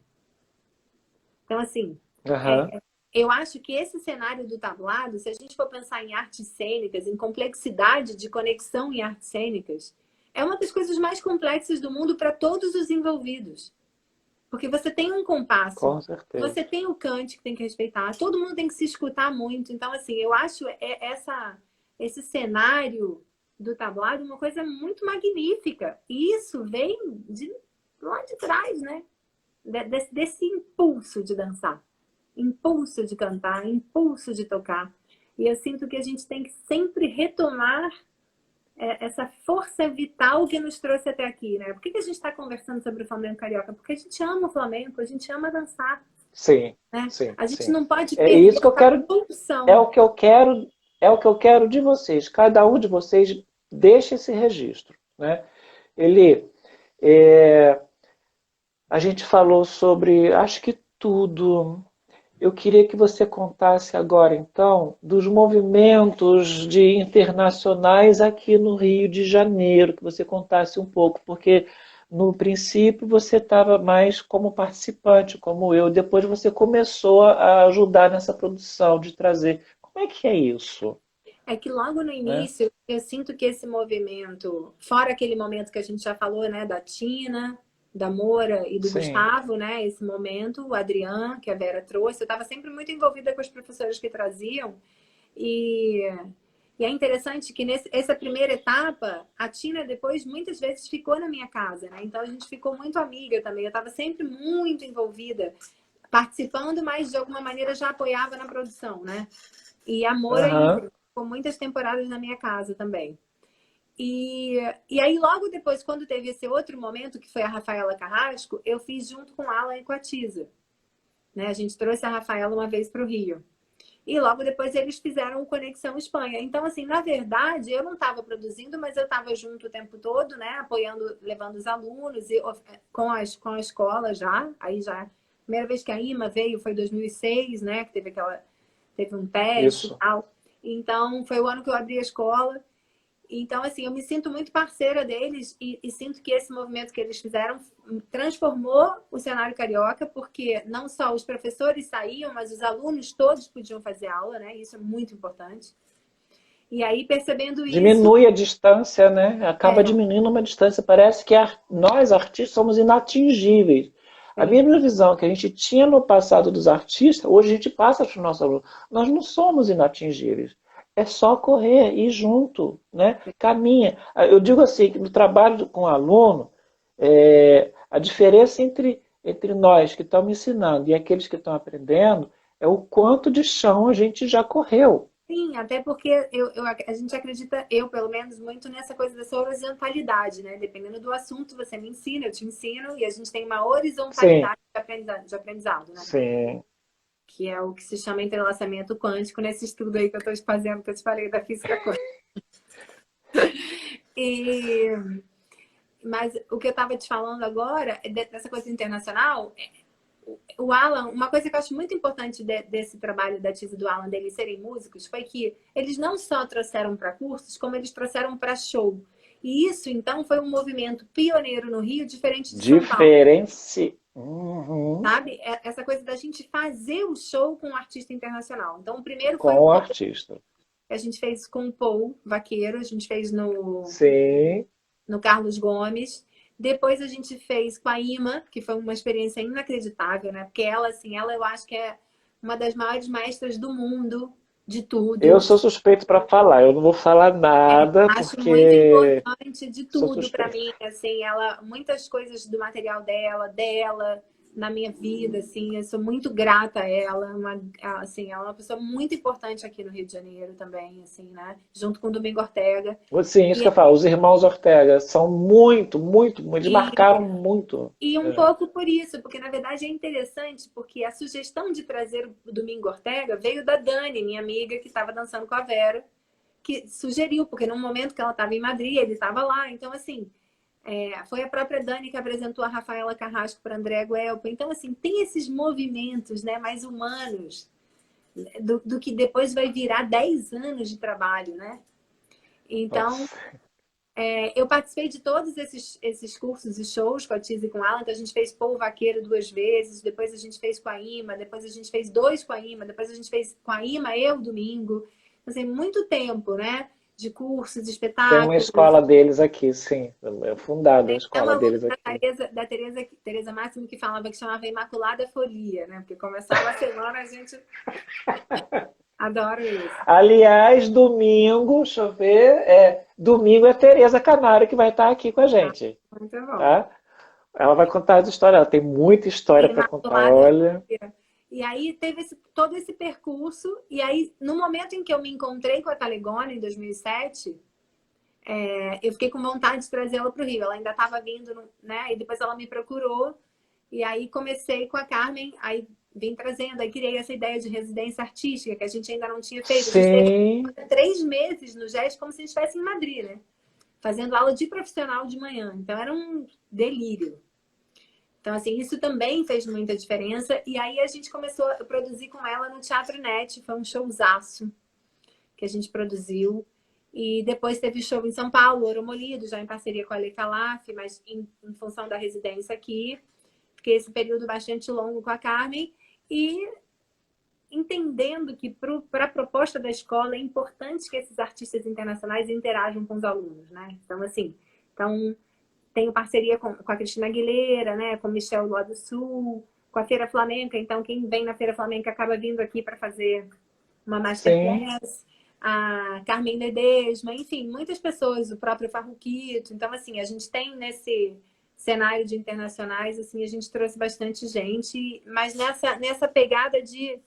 Então, assim, aham, é, eu acho que esse cenário do tablado, se a gente for pensar em artes cênicas, em complexidade de conexão em artes cênicas, é uma das coisas mais complexas do mundo para todos os envolvidos. Porque você tem um compasso, com certeza. você tem o cante que tem que respeitar, todo mundo tem que se escutar muito. Então, assim, eu acho esse cenário do tablado uma coisa muito magnífica. E isso vem de lá de trás, né? Desse impulso de dançar, impulso de cantar, impulso de tocar. E eu sinto que a gente tem que sempre retomar essa força vital que nos trouxe até aqui, né? Por que a gente está conversando sobre o Flamengo Carioca? Porque a gente ama o Flamengo, a gente ama dançar, Sim, né? sim, A gente sim. não pode É perder isso que eu essa quero, é pulsão. o que eu quero, é o que eu quero de vocês. Cada um de vocês deixa esse registro, né? Ele, é, a gente falou sobre, acho que tudo. Eu queria que você contasse agora, então, dos movimentos de internacionais aqui no Rio de Janeiro, que você contasse um pouco, porque no princípio você estava mais como participante, como eu, depois você começou a ajudar nessa produção, de trazer. Como é que é isso? É que logo no Né? início eu sinto que esse movimento, fora aquele momento que a gente já falou, né, da Tina, da Moura e do Sim, Gustavo, né, esse momento, o Adriano, que a Vera trouxe, eu estava sempre muito envolvida com as professoras que traziam e E é interessante que essa primeira etapa, a Tina depois muitas vezes ficou na minha casa, né? Então a gente ficou muito amiga também. Eu estava sempre muito envolvida, participando, mas de alguma maneira já apoiava na produção, né? E a Moura aham, ficou muitas temporadas na minha casa também. E, e aí, logo depois, quando teve esse outro momento, que foi a Rafaela Carrasco, eu fiz junto com a Alan e com a Tisa. Né? A gente trouxe a Rafaela uma vez para o Rio. E logo depois eles fizeram o Conexão Espanha. Então, assim, na verdade, eu não estava produzindo, mas eu estava junto o tempo todo, né? Apoiando, levando os alunos e com a escola já. Aí já, a primeira vez que a IMA veio foi em 2006, né? Que teve um teste e isso. tal. Então, foi o ano que eu abri a escola. Então, assim, eu me sinto muito parceira deles e sinto que esse movimento que eles fizeram transformou o cenário carioca, porque não só os professores saíam, mas os alunos todos podiam fazer aula, né? Isso é muito importante. E aí, percebendo isso, Diminui a distância, né? Acaba é, diminuindo uma distância. Parece que nós, artistas, somos inatingíveis. A sim, mesma visão que a gente tinha no passado dos artistas, hoje a gente passa para os nossos alunos. Nós não somos inatingíveis. É só correr, ir junto, né? Caminha. Eu digo assim, que no trabalho com aluno, a diferença entre entre nós que estamos ensinando e aqueles que estão aprendendo é o quanto de chão a gente já correu. Sim, até porque a gente acredita, eu pelo menos, muito nessa coisa dessa horizontalidade, né? Dependendo do assunto, você me ensina, eu te ensino, e a gente tem uma Sim, horizontalidade de aprendizado, né? sim. Que é o que se chama entrelaçamento quântico nesse estudo aí que eu estou fazendo, que eu te falei da física quântica. E, mas o que eu estava te falando agora, dessa coisa internacional, o Alan, uma coisa que eu acho muito importante desse trabalho da Tisa e do Alan, deles serem músicos, foi que eles não só trouxeram para cursos, como eles trouxeram para show. E isso, então, foi um movimento pioneiro no Rio, diferente de São Paulo. Diferenci... Uhum. Sabe? Essa coisa da gente fazer o show com um artista internacional. Então, o primeiro foi Com o o Paul, artista. que a gente fez com o Paul Vaqueiro, a gente fez Sim. no Carlos Gomes. Depois a gente fez com a Ima, que foi uma experiência inacreditável, né? Porque ela, assim, ela eu acho que é uma das maiores maestras do mundo de Eu tudo. sou suspeito para falar, eu não vou falar nada Acho muito porque importante de sou tudo para suspeito. mim, assim, ela, muitas coisas do material dela, na minha vida, assim, eu sou muito grata a ela, assim, ela é uma pessoa muito importante aqui no Rio de Janeiro também, assim, né? Junto com o Domingo Ortega. Sim, isso que E, eu falo, os irmãos Ortega são muito, eles marcaram muito. e um É. pouco por isso, porque na verdade é interessante, porque a sugestão de trazer o Domingo Ortega veio da Dani, minha amiga, que estava dançando com a Vera, que sugeriu, porque no momento que ela estava em Madrid, ele estava lá, então assim, foi a própria Dani que apresentou a Rafaela Carrasco para André Guelpa. Então, assim, tem esses movimentos, né, mais humanos do que depois vai virar 10 anos de trabalho, né? Então, Nossa. eu participei de todos esses cursos e shows com a Tiz e com a Alan. Então, a gente fez Paul Vaqueiro 2 vezes, depois a gente fez com a Ima, depois a gente fez 2 com a Ima, depois a gente fez com a Ima, eu, domingo. Então, assim, muito tempo, né? De cursos, Tem uma espetáculos. escola deles aqui, sim. É fundada a Tem até escola uma música deles aqui. da Tereza Máximo que falava que chamava Imaculada Folia, né? Porque começava a semana, a gente adora isso. Aliás, domingo, deixa eu ver, domingo é Tereza Canário que vai estar aqui com a Ah, gente, muito bom. tá? Ela vai contar as histórias, ela tem muita história para contar, Imaculada olha. Folia. E aí teve todo esse percurso, e aí no momento em que eu me encontrei com a Talegona, em 2007, eu fiquei com vontade de trazê-la para o Rio. Ela ainda estava vindo, né? E depois ela me procurou. E aí comecei com a Carmen, aí vim trazendo, aí criei essa ideia de residência artística, que a gente ainda não tinha feito. A gente teve Sim, 3 meses no GES, como se a gente estivesse em Madrid, né? Fazendo aula de profissional de manhã. Então era um delírio. Então, assim, isso também fez muita diferença. E aí a gente começou a produzir com ela no Teatro Net, foi um showzaço que a gente produziu. E depois teve show em São Paulo, Ouro Molido, já em parceria com a Lei Calaf, mas em função da residência aqui. Fiquei esse período bastante longo com a Carmen. E entendendo que para a proposta da escola é importante que esses artistas internacionais interajam com os alunos, né? Então, assim, tenho parceria com a Cristina Aguilera, né? Com o Michel lá do Sul, com a Feira Flamenca. Então, quem vem na Feira Flamenca acaba vindo aqui para fazer uma sim. masterclass. A Carmen Ledesma, enfim, muitas pessoas, o próprio Farruquito. Então, assim, a gente tem nesse cenário de internacionais, assim, a gente trouxe bastante gente, mas nessa pegada de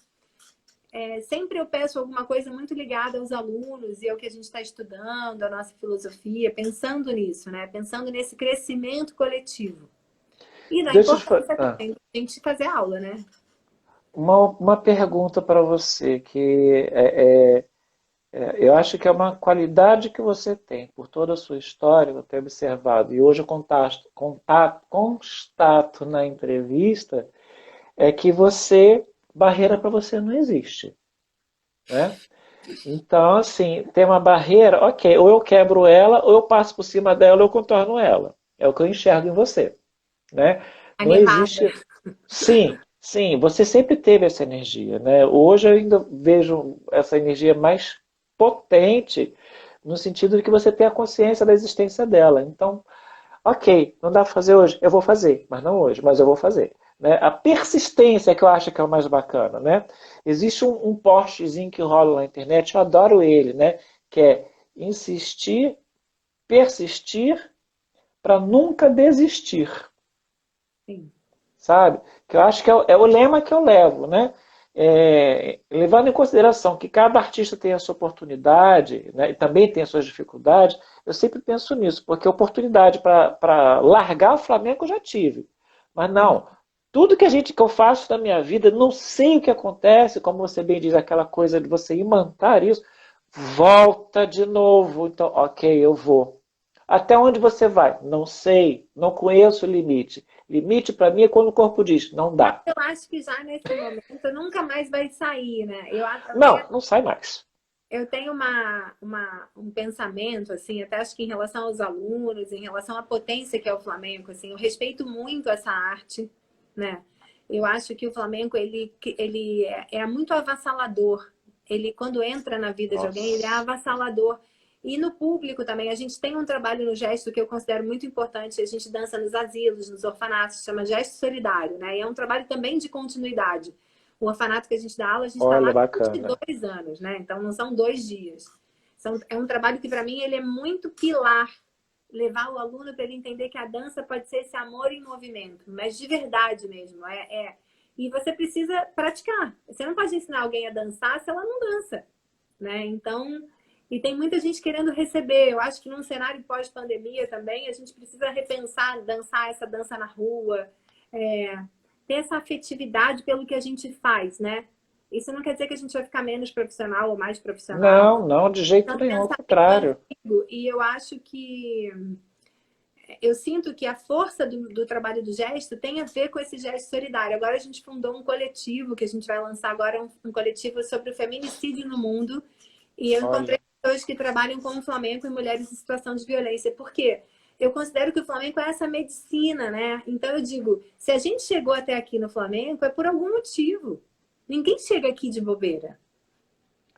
sempre eu peço alguma coisa muito ligada aos alunos e ao que a gente está estudando, a nossa filosofia, pensando nisso, né? Pensando nesse crescimento coletivo. E na Deixa eu te fazer importância também de a gente fazer aula, né? uma pergunta para você, que eu acho que é uma qualidade que você tem, por toda a sua história, eu tenho observado, e hoje eu constato na entrevista, é que barreira para você não existe, né? Então, assim, tem uma barreira, ok, ou eu quebro ela, ou eu passo por cima dela, ou eu contorno ela. É o que eu enxergo em você, né? Não Animada. existe. Sim, sim, você sempre teve essa energia, né? Hoje eu ainda vejo essa energia mais potente, no sentido de que você tem a consciência da existência dela. Então, ok, não dá para fazer hoje, eu vou fazer, mas não hoje, mas eu vou fazer. Né? A persistência que eu acho que é o mais bacana, né? Existe um postzinho que rola na internet, eu adoro ele, né? Que é insistir, persistir para nunca desistir. Sim. sabe? Que eu acho que é o lema que eu levo, né? Levando em consideração que cada artista tem a sua oportunidade, né, e também tem as suas dificuldades, eu sempre penso nisso, porque oportunidade para largar o Flamengo eu já tive. Mas não, tudo que eu faço na minha vida, não sei o que acontece, como você bem diz, aquela coisa de você imantar isso, volta de novo. Então, ok, eu vou. Até onde você vai? Não sei, não conheço o limite. Limite para mim é quando o corpo diz, não Mas dá. eu acho que já nesse momento nunca mais vai sair, né? Não, não sai mais. Eu tenho um pensamento, assim, até acho que em relação aos alunos, em relação à potência que é o Flamengo, assim, eu respeito muito essa arte, né? Eu acho que o Flamengo, ele é muito avassalador. Ele, quando entra na vida de alguém, ele é Nossa. avassalador. E no público também, a gente tem um trabalho no gesto que eu considero muito importante. A gente dança nos asilos, nos orfanatos, chama Gesto Solidário, né? E é um trabalho também de continuidade. O orfanato que a gente dá aula, a gente está lá Olha, há bacana. 22 anos, né? Então não são 2 dias. É um trabalho que, para mim, ele é muito pilar. Levar o aluno para ele entender que a dança pode ser esse amor em movimento, mas de verdade mesmo. E você precisa praticar. Você não pode ensinar alguém a dançar se ela não dança, né? Então, e tem muita gente querendo receber. Eu acho que num cenário pós-pandemia também, a gente precisa repensar, dançar essa dança na rua, ter essa afetividade pelo que a gente faz, né? Isso não quer dizer que a gente vai ficar menos profissional ou mais profissional. Não, não, de jeito É um nenhum, ao pensamento contrário. antigo. E eu acho que eu sinto que a força do trabalho do gesto tem a ver com esse gesto solidário. Agora a gente fundou um coletivo que a gente vai lançar agora, um coletivo sobre o feminicídio no mundo. E eu encontrei Olha, pessoas que trabalham com o Flamengo e mulheres em situação de violência. Por quê? Eu considero que o Flamengo é essa medicina, né? Então eu digo, se a gente chegou até aqui no Flamengo, é por algum motivo. Ninguém chega aqui de bobeira.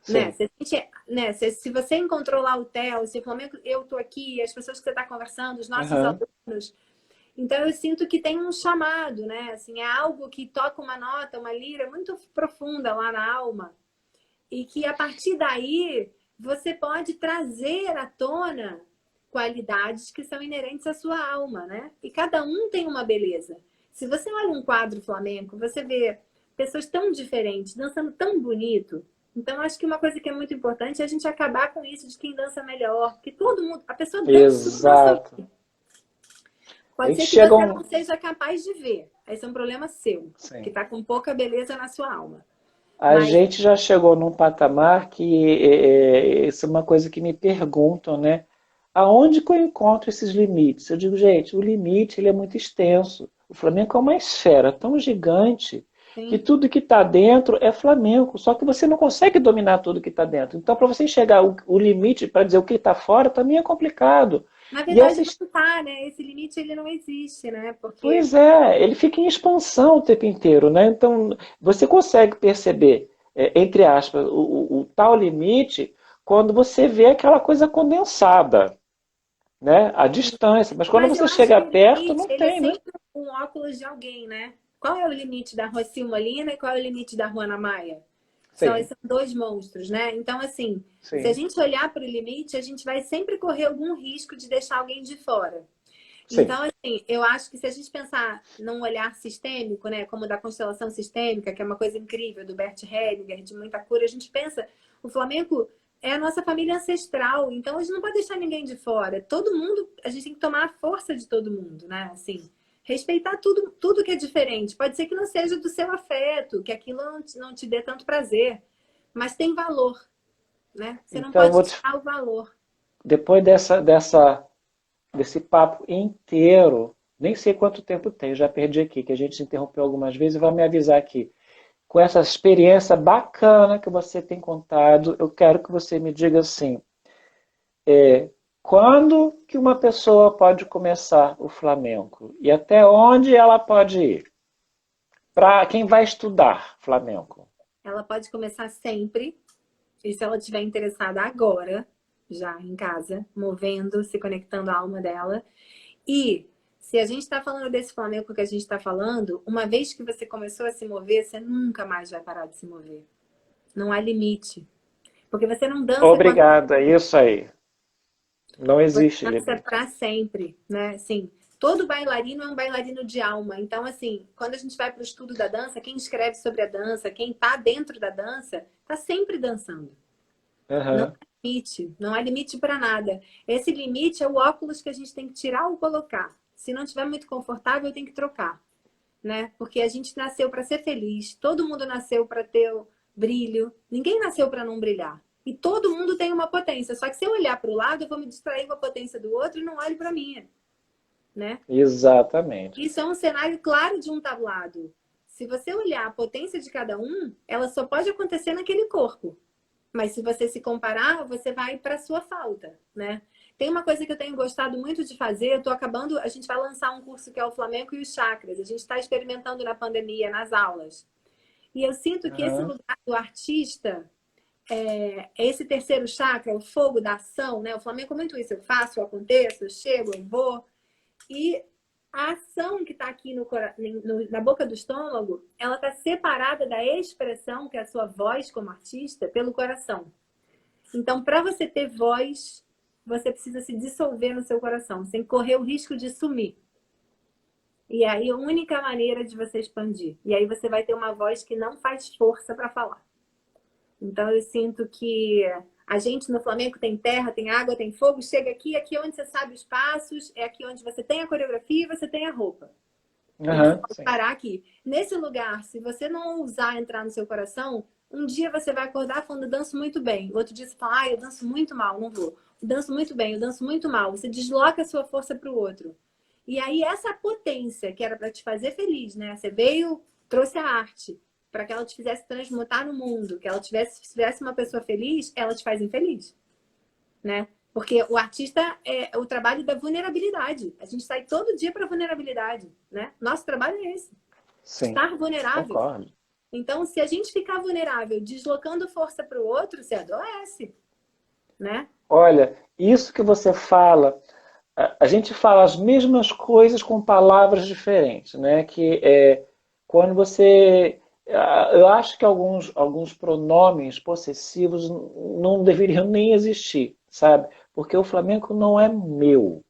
Né? sim. Se você encontrou lá o Theo, se o Flamengo, eu tô aqui, as pessoas que você está conversando, os nossos Aham. alunos. Então eu sinto que tem um chamado, né? Assim, é algo que toca uma nota, uma lira muito profunda lá na alma. E que a partir daí você pode trazer à tona qualidades que são inerentes à sua alma, né? E cada um tem uma beleza. Se você olha um quadro flamenco, você vê pessoas tão diferentes, dançando tão bonito. Então, acho que uma coisa que é muito importante é a gente acabar com isso de quem dança melhor. Porque todo mundo, a pessoa dança tudo na sua Exato. vida. Pode Eles ser que você não chegam. seja capaz de ver. Esse é um problema seu, que Sim. está com pouca beleza na sua alma. A Mas gente já chegou num patamar que isso é uma coisa que me perguntam, né? Aonde que eu encontro esses limites? Eu digo, gente, o limite ele é muito extenso. O Flamengo é uma esfera tão gigante que sim. tudo que está dentro é Flamengo. Só que você não consegue dominar tudo que está dentro. Então, para você enxergar o limite para dizer o que está fora, também é complicado. Na E essa verdade, não tá, né? Esse limite ele não existe, né? Porque Pois é, ele fica em expansão o tempo inteiro, né? Então, você consegue perceber, entre aspas, o tal limite quando você vê aquela coisa condensada, né? A distância. Mas quando Mas eu você acho chega que o perto, limite, não ele é tem, né? sempre um óculos de alguém, né? Qual é o limite da Rua Silmalina e qual é o limite da Rua Ana Maia? Sim, São dois monstros, né? Então, assim, se a sim, gente olhar para o limite, a gente vai sempre correr algum risco de deixar alguém de fora. sim. Então, assim, eu acho que se a gente pensar num olhar sistêmico, né, como da constelação sistêmica, que é uma coisa incrível, do Bert Hellinger, de muita cura, a gente pensa, o Flamengo é a nossa família ancestral, então a gente não pode deixar ninguém de fora. Todo mundo, a gente tem que tomar a força de todo mundo, né? Assim, respeitar tudo que é diferente. Pode ser que não seja do seu afeto, que aquilo não te dê tanto prazer, mas tem valor, né? Você não Então, eu pode vou te... tirar o valor. depois desse papo inteiro, nem sei quanto tempo tem, já perdi aqui, que a gente se interrompeu algumas vezes, vai me avisar aqui. Com essa experiência bacana que você tem contado, eu quero que você me diga assim, quando que uma pessoa pode começar o Flamengo? E até onde ela pode ir? Para quem vai estudar Flamengo. Ela pode começar sempre. E se ela estiver interessada agora, já em casa, movendo, se conectando à alma dela. E se a gente está falando desse Flamengo que a gente está falando, uma vez que você começou a se mover, você nunca mais vai parar de se mover. Não há limite. Porque você não dança quando Obrigado, é isso aí. Não você existe dança limite. para sempre, né? Assim, Todo bailarino é um bailarino de alma. Então, assim, quando a gente vai para o estudo da dança, quem escreve sobre a dança, quem está dentro da dança, está sempre dançando. Não Aham. há limite, não há limite para nada. Esse limite é o óculos que a gente tem que tirar ou colocar. Se não estiver muito confortável, tem que trocar, né? Porque a gente nasceu para ser feliz, todo mundo nasceu para ter o brilho, ninguém nasceu para não brilhar. E todo mundo tem uma potência, só que se eu olhar para o lado, eu vou me distrair com a potência do outro e não olho para a minha, né? Exatamente. Isso é um cenário claro de um tablado. Se você olhar a potência de cada um, ela só pode acontecer naquele corpo. Mas se você se comparar, você vai para a sua falta, né? Tem uma coisa que eu tenho gostado muito de fazer, eu tô acabando, a gente vai lançar um curso que é o Flamenco e os Chakras. A gente está experimentando na pandemia, nas aulas. E eu sinto que esse Aham. lugar do artista, esse terceiro chakra, o fogo da ação, né? O Flamenco é muito isso. Eu faço, eu aconteço, eu chego, eu vou. E a ação que está aqui na boca do estômago, ela está separada da expressão, que é a sua voz como artista, pelo coração. Então, para você ter voz, você precisa se dissolver no seu coração, sem correr o risco de sumir. E aí, a única maneira de você expandir. E aí, você vai ter uma voz que não faz força para falar. Então, eu sinto que a gente no Flamengo tem terra, tem água, tem fogo. Chega aqui, aqui onde você sabe os passos, é aqui onde você tem a coreografia e você tem a roupa. E você Aham, pode sim. parar aqui. Nesse lugar, se você não ousar entrar no seu coração, um dia você vai acordar falando, eu danço muito bem. O outro dia você fala, eu danço muito mal, não vou. Eu danço muito bem, eu danço muito mal. Você desloca a sua força para o outro. E aí, essa potência que era para te fazer feliz, né? Você veio, trouxe a arte para que ela te fizesse transmutar no mundo, que ela tivesse uma pessoa feliz, ela te faz infeliz, né? Porque o artista é o trabalho da vulnerabilidade. A gente sai todo dia para vulnerabilidade, né? Nosso trabalho é esse, Sim, estar vulnerável. concordo. Então, se a gente ficar vulnerável, deslocando força para o outro, você adoece, né? Olha, isso que você fala, a gente fala as mesmas coisas com palavras diferentes, né? Que é quando você. Eu acho que alguns pronomes possessivos não deveriam nem existir, sabe? Porque o Flamengo não é meu,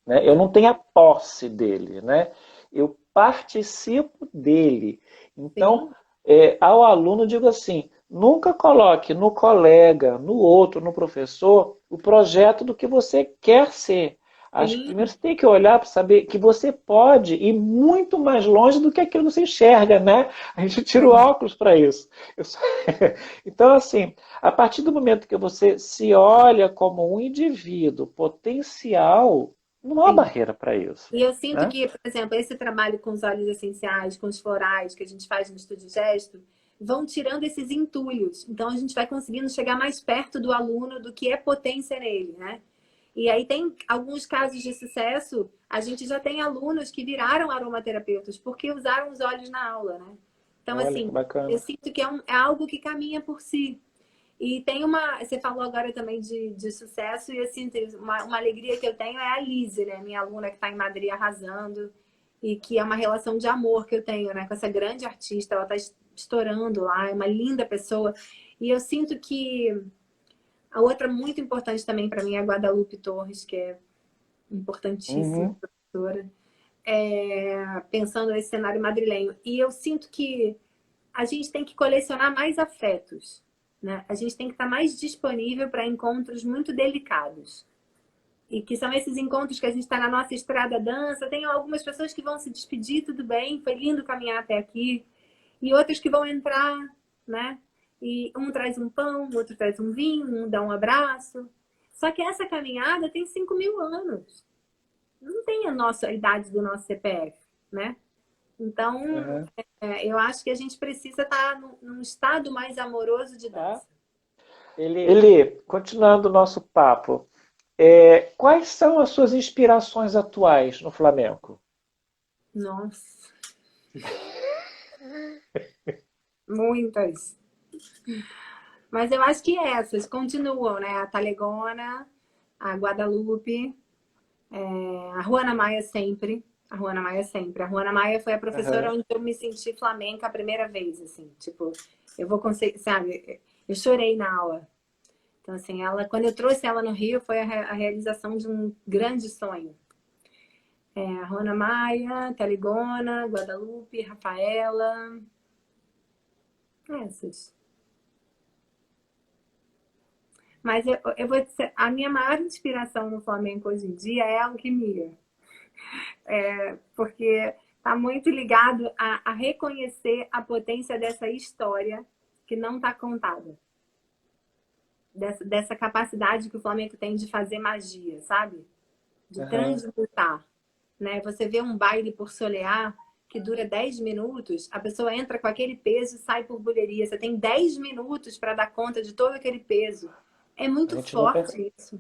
né? Eu Não. não tenho a posse dele, né? Eu participo dele. Então, Sim, ao aluno, eu digo assim: nunca coloque no colega, no outro, no professor, o projeto do que você quer ser. Acho que primeiro sim, você tem que olhar para saber que você pode ir muito mais longe do que aquilo que você enxerga, né? A gente tira o sim. óculos para isso. Só... Então, assim, a partir do momento que você se olha como um indivíduo potencial, não há Sim. barreira para isso, E eu sinto né? que, por exemplo, esse trabalho com os óleos essenciais, com os florais que a gente faz no Estúdio Gesto, vão tirando esses entulhos. Então, a gente vai conseguindo chegar mais perto do aluno, do que é potência nele, né? E aí tem alguns casos de sucesso, a gente já tem alunos que viraram aromaterapeutas porque usaram os óleos na aula, né? Então, Olha que assim, eu bacana. sinto que é algo que caminha por si. E tem uma. Você falou agora também de sucesso, e assim, uma alegria que eu tenho é a Lise, né? Minha aluna que está em Madrid arrasando, e que é uma relação de amor que eu tenho, né? Com essa grande artista, ela está estourando lá, é uma linda pessoa. E eu sinto que a outra muito importante também para mim é a Guadalupe Torres, que é importantíssima Uhum. professora, pensando nesse cenário madrilenho. E eu sinto que a gente tem que colecionar mais afetos, né? A gente tem que estar mais disponível para encontros muito delicados. E que são esses encontros que a gente está na nossa estrada dança. Tem algumas pessoas que vão se despedir, tudo bem, foi lindo caminhar até aqui. E outras que vão entrar, né? E um traz um pão, o outro traz um vinho, um dá um abraço. Só que essa caminhada tem 5.000 anos. Não tem a idade do nosso CPF, né? Então, Uhum. eu acho que a gente precisa estar num estado mais amoroso de Tá. dança. Ele, continuando o nosso papo, quais são as suas inspirações atuais no flamenco? Nossa, muitas. Mas eu acho que essas continuam, né? A Talegona, a Guadalupe, a Juana Maia sempre. A Juana Maia sempre. A Juana Maia foi a professora Uhum. onde eu me senti flamenca a primeira vez, assim. Tipo, eu vou conseguir, sabe? Eu chorei na aula. Então, assim, quando eu trouxe ela no Rio, foi a realização de um grande sonho. a Rona Maia, Telegona, Guadalupe, Rafaela. Essas. Mas eu vou dizer, a minha maior inspiração no Flamengo hoje em dia é a alquimia. Porque está muito ligado a reconhecer a potência dessa história que não está contada. Dessa capacidade que o Flamengo tem de fazer magia, sabe? De transmutar. Né? Você vê um baile por solear que dura 10 minutos, a pessoa entra com aquele peso e sai por bulheria. Você tem 10 minutos para dar conta de todo aquele peso. É muito forte isso.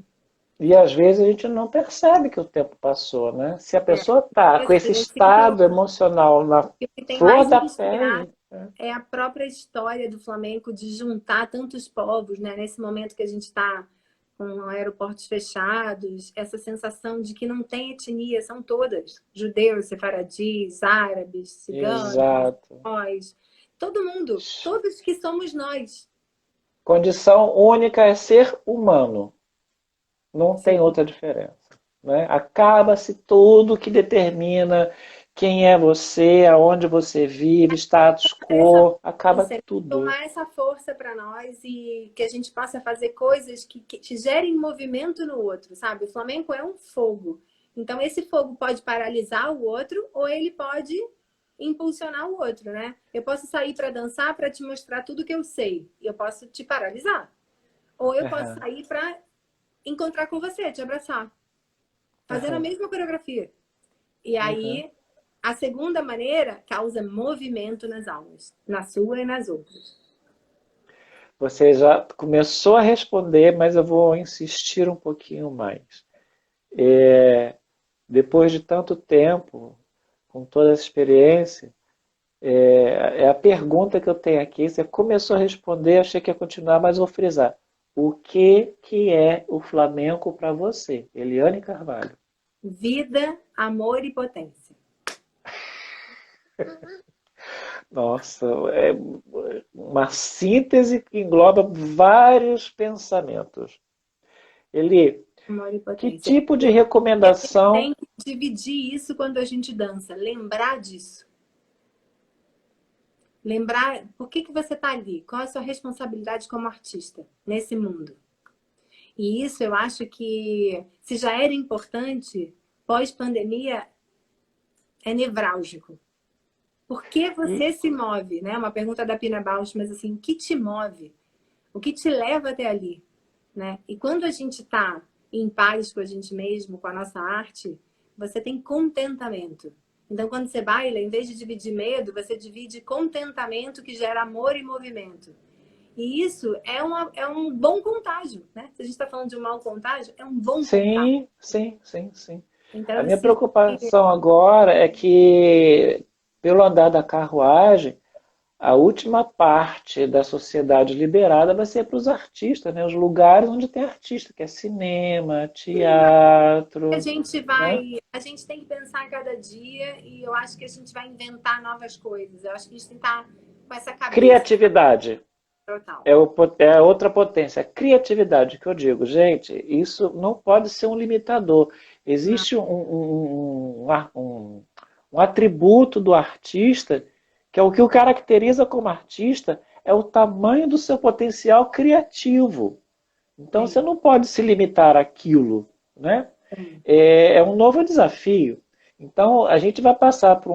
E às vezes a gente não percebe que o tempo passou, né? Se a pessoa está com esse estado emocional na flor da pele... É a própria história do Flamengo de juntar tantos povos, né? Nesse momento que a gente está com aeroportos fechados, essa sensação de que não tem etnia, são todas. Judeus, sefaradis, árabes, ciganos, nós. Todo mundo, todos que somos nós. Condição única é ser humano. Não tem outra diferença. Né? Acaba-se tudo que determina quem é você, aonde você vive, status quo, acaba tudo. Tomar essa força para nós e que a gente possa fazer coisas que gerem movimento no outro, sabe? O Flamengo é um fogo. Então, esse fogo pode paralisar o outro ou ele pode impulsionar o outro, né? Eu posso sair para dançar para te mostrar tudo que eu sei. E eu posso te paralisar. Ou eu posso sair para encontrar com você, te abraçar. Fazendo a mesma coreografia. E aí... A segunda maneira causa movimento nas almas, na sua e nas outras. Você já começou a responder, mas eu vou insistir um pouquinho mais. Depois de tanto tempo, com toda essa experiência, a pergunta que eu tenho aqui, você começou a responder, achei que ia continuar, mas vou frisar. O que é o Flamengo para você, Eliane Carvalho? Vida, amor e potência. Nossa, é uma síntese que engloba vários pensamentos. Eli, que tipo de recomendação... A gente tem que dividir isso quando a gente dança, lembrar disso. Lembrar por que você está ali, qual é a sua responsabilidade como artista nesse mundo. E isso eu acho que, se já era importante, pós-pandemia é nevrálgico. Por que você se move? Né? Uma pergunta da Pina Bausch, mas assim, o que te move? O que te leva até ali? Né? E quando a gente está em paz com a gente mesmo, com a nossa arte, você tem contentamento. Então, quando você baila, em vez de dividir medo, você divide contentamento que gera amor e movimento. E isso é um bom contágio. Né? Se a gente está falando de um mau contágio, é um bom contágio. Sim. Então, a minha preocupação agora é que, pelo andar da carruagem, a última parte da sociedade liberada vai ser para os artistas, né? Os lugares onde tem artista, que é cinema, teatro. A gente tem que pensar a cada dia e eu acho que a gente vai inventar novas coisas. Eu acho que a gente tem que estar com essa cabeça. Criatividade. Total. É outra potência. Criatividade, que eu digo, gente, isso não pode ser um limitador. Existe um atributo do artista, que é o que o caracteriza como artista, é o tamanho do seu potencial criativo. Então, você não pode se limitar àquilo, né? É um novo desafio. Então, a gente vai passar por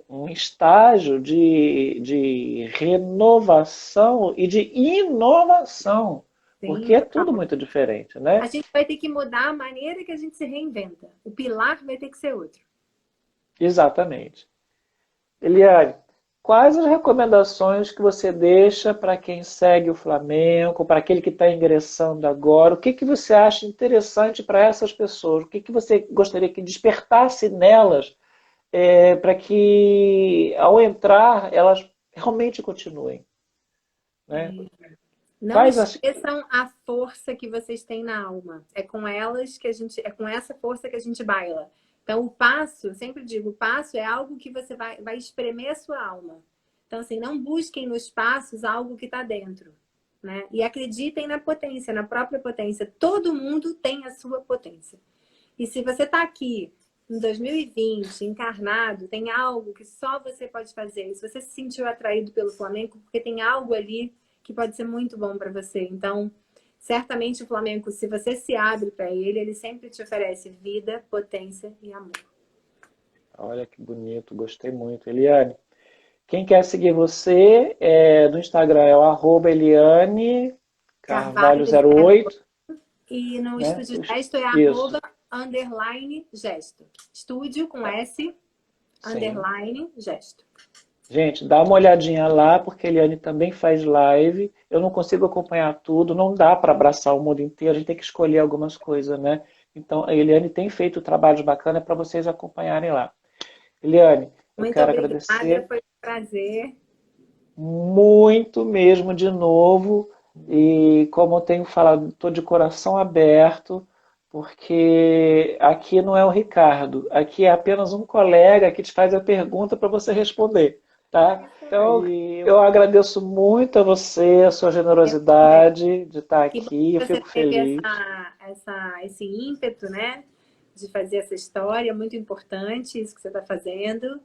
um estágio de renovação e de inovação, porque é tudo muito diferente, né? A gente vai ter que mudar a maneira que a gente se reinventa. O pilar vai ter que ser outro. Exatamente. Eliane, quais as recomendações que você deixa para quem segue o Flamengo, para aquele que está ingressando agora? O que você acha interessante para essas pessoas? O que você gostaria que despertasse nelas para que, ao entrar, elas realmente continuem? Né? Não esqueçam a força que vocês têm na alma. É com elas que é com essa força que a gente baila. Então, o passo, eu sempre digo, o passo é algo que você vai espremer a sua alma. Então, assim, não busquem nos passos algo que está dentro, né? E acreditem na potência, na própria potência. Todo mundo tem a sua potência. E se você está aqui em 2020, encarnado, tem algo que só você pode fazer. Se você se sentiu atraído pelo Flamengo, porque tem algo ali que pode ser muito bom para você. Então, certamente o Flamengo, se você se abre para ele, ele sempre te oferece vida, potência e amor. Olha que bonito, gostei muito. Eliane, quem quer seguir você, no Instagram é o @Eliane Carvalho Carvalho 08, e no né? Estúdio Gesto é Isso, _underline gesto. Estúdio com S, sim. underline gesto. Gente, dá uma olhadinha lá, porque a Eliane também faz live. Eu não consigo acompanhar tudo, não dá para abraçar o mundo inteiro, a gente tem que escolher algumas coisas, né? Então, a Eliane tem feito trabalhos bacanas para vocês acompanharem lá. Eliane, eu Muito quero obrigada, agradecer foi um prazer. muito mesmo de novo. E como eu tenho falado, estou de coração aberto, porque aqui não é o Ricardo, aqui é apenas um colega que te faz a pergunta para você responder, É tá? isso Então, aí. eu agradeço muito a você, a sua Eu também. generosidade de estar Que bom aqui, eu que você fico teve feliz. esse ímpeto, né? De fazer essa história, muito importante isso que você está fazendo.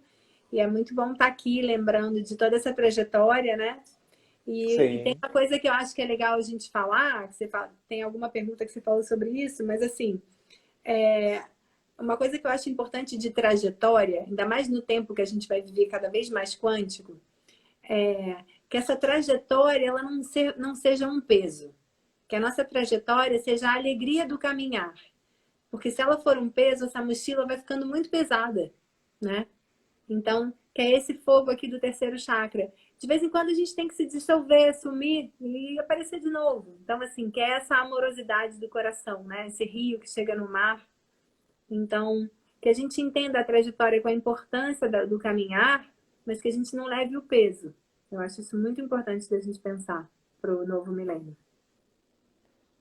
E é muito bom estar aqui lembrando de toda essa trajetória, né? E tem Sim, uma coisa que eu acho que é legal a gente falar, que você fala, tem alguma pergunta que você falou sobre isso, mas assim, é, uma coisa que eu acho importante de trajetória, ainda mais no tempo que a gente vai viver cada vez mais quântico, que essa trajetória ela não seja um peso. Que a nossa trajetória seja a alegria do caminhar. Porque se ela for um peso, essa mochila vai ficando muito pesada, né? Então, que é esse fogo aqui do terceiro chakra. De vez em quando a gente tem que se dissolver, sumir e aparecer de novo. Então, assim, que é essa amorosidade do coração, né? Esse rio que chega no mar. Então, que a gente entenda a trajetória com a importância do caminhar, mas que a gente não leve o peso. Eu acho isso muito importante da gente pensar para o novo milênio.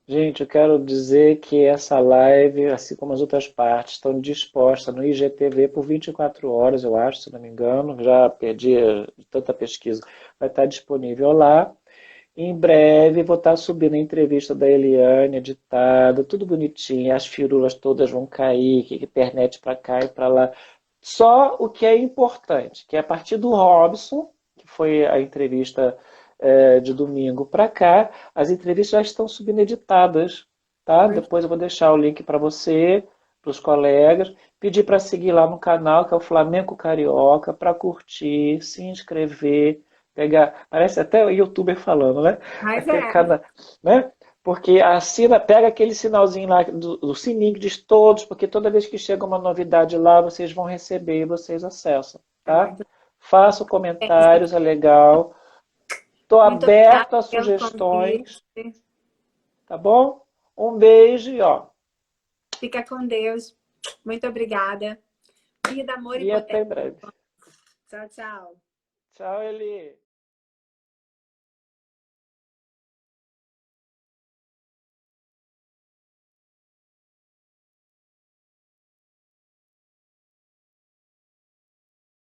gente, eu quero dizer que essa live, assim como as outras partes, estão dispostas no IGTV por 24 horas, eu acho, se não me engano. Já perdi tanta pesquisa. Vai estar disponível lá. Em breve vou estar subindo a entrevista da Eliane, editada, tudo bonitinho. As firulas todas vão cair, que internet para cá e para lá. Só o que é importante, que é a partir do Robson, que foi a entrevista de domingo para cá, as entrevistas já estão subindo editadas, tá? Depois eu vou deixar o link para você, para os colegas, pedir para seguir lá no canal, que é o Flamenco Carioca, para curtir, se inscrever, pegar, parece até o youtuber falando, né? Mas Aqui é é, cada, né? Porque assina, pega aquele sinalzinho lá do sininho que diz todos, porque toda vez que chega uma novidade lá, vocês vão receber e vocês acessam, é tá? muito Façam bem, gente. comentários, é legal. Estou Muito obrigada aberto a pelo convite. sugestões, tá bom? Um beijo e ó, Fica com Deus. Muito obrigada. Vida, amor e e até potência. breve. Tchau, tchau. Tchau, Eli.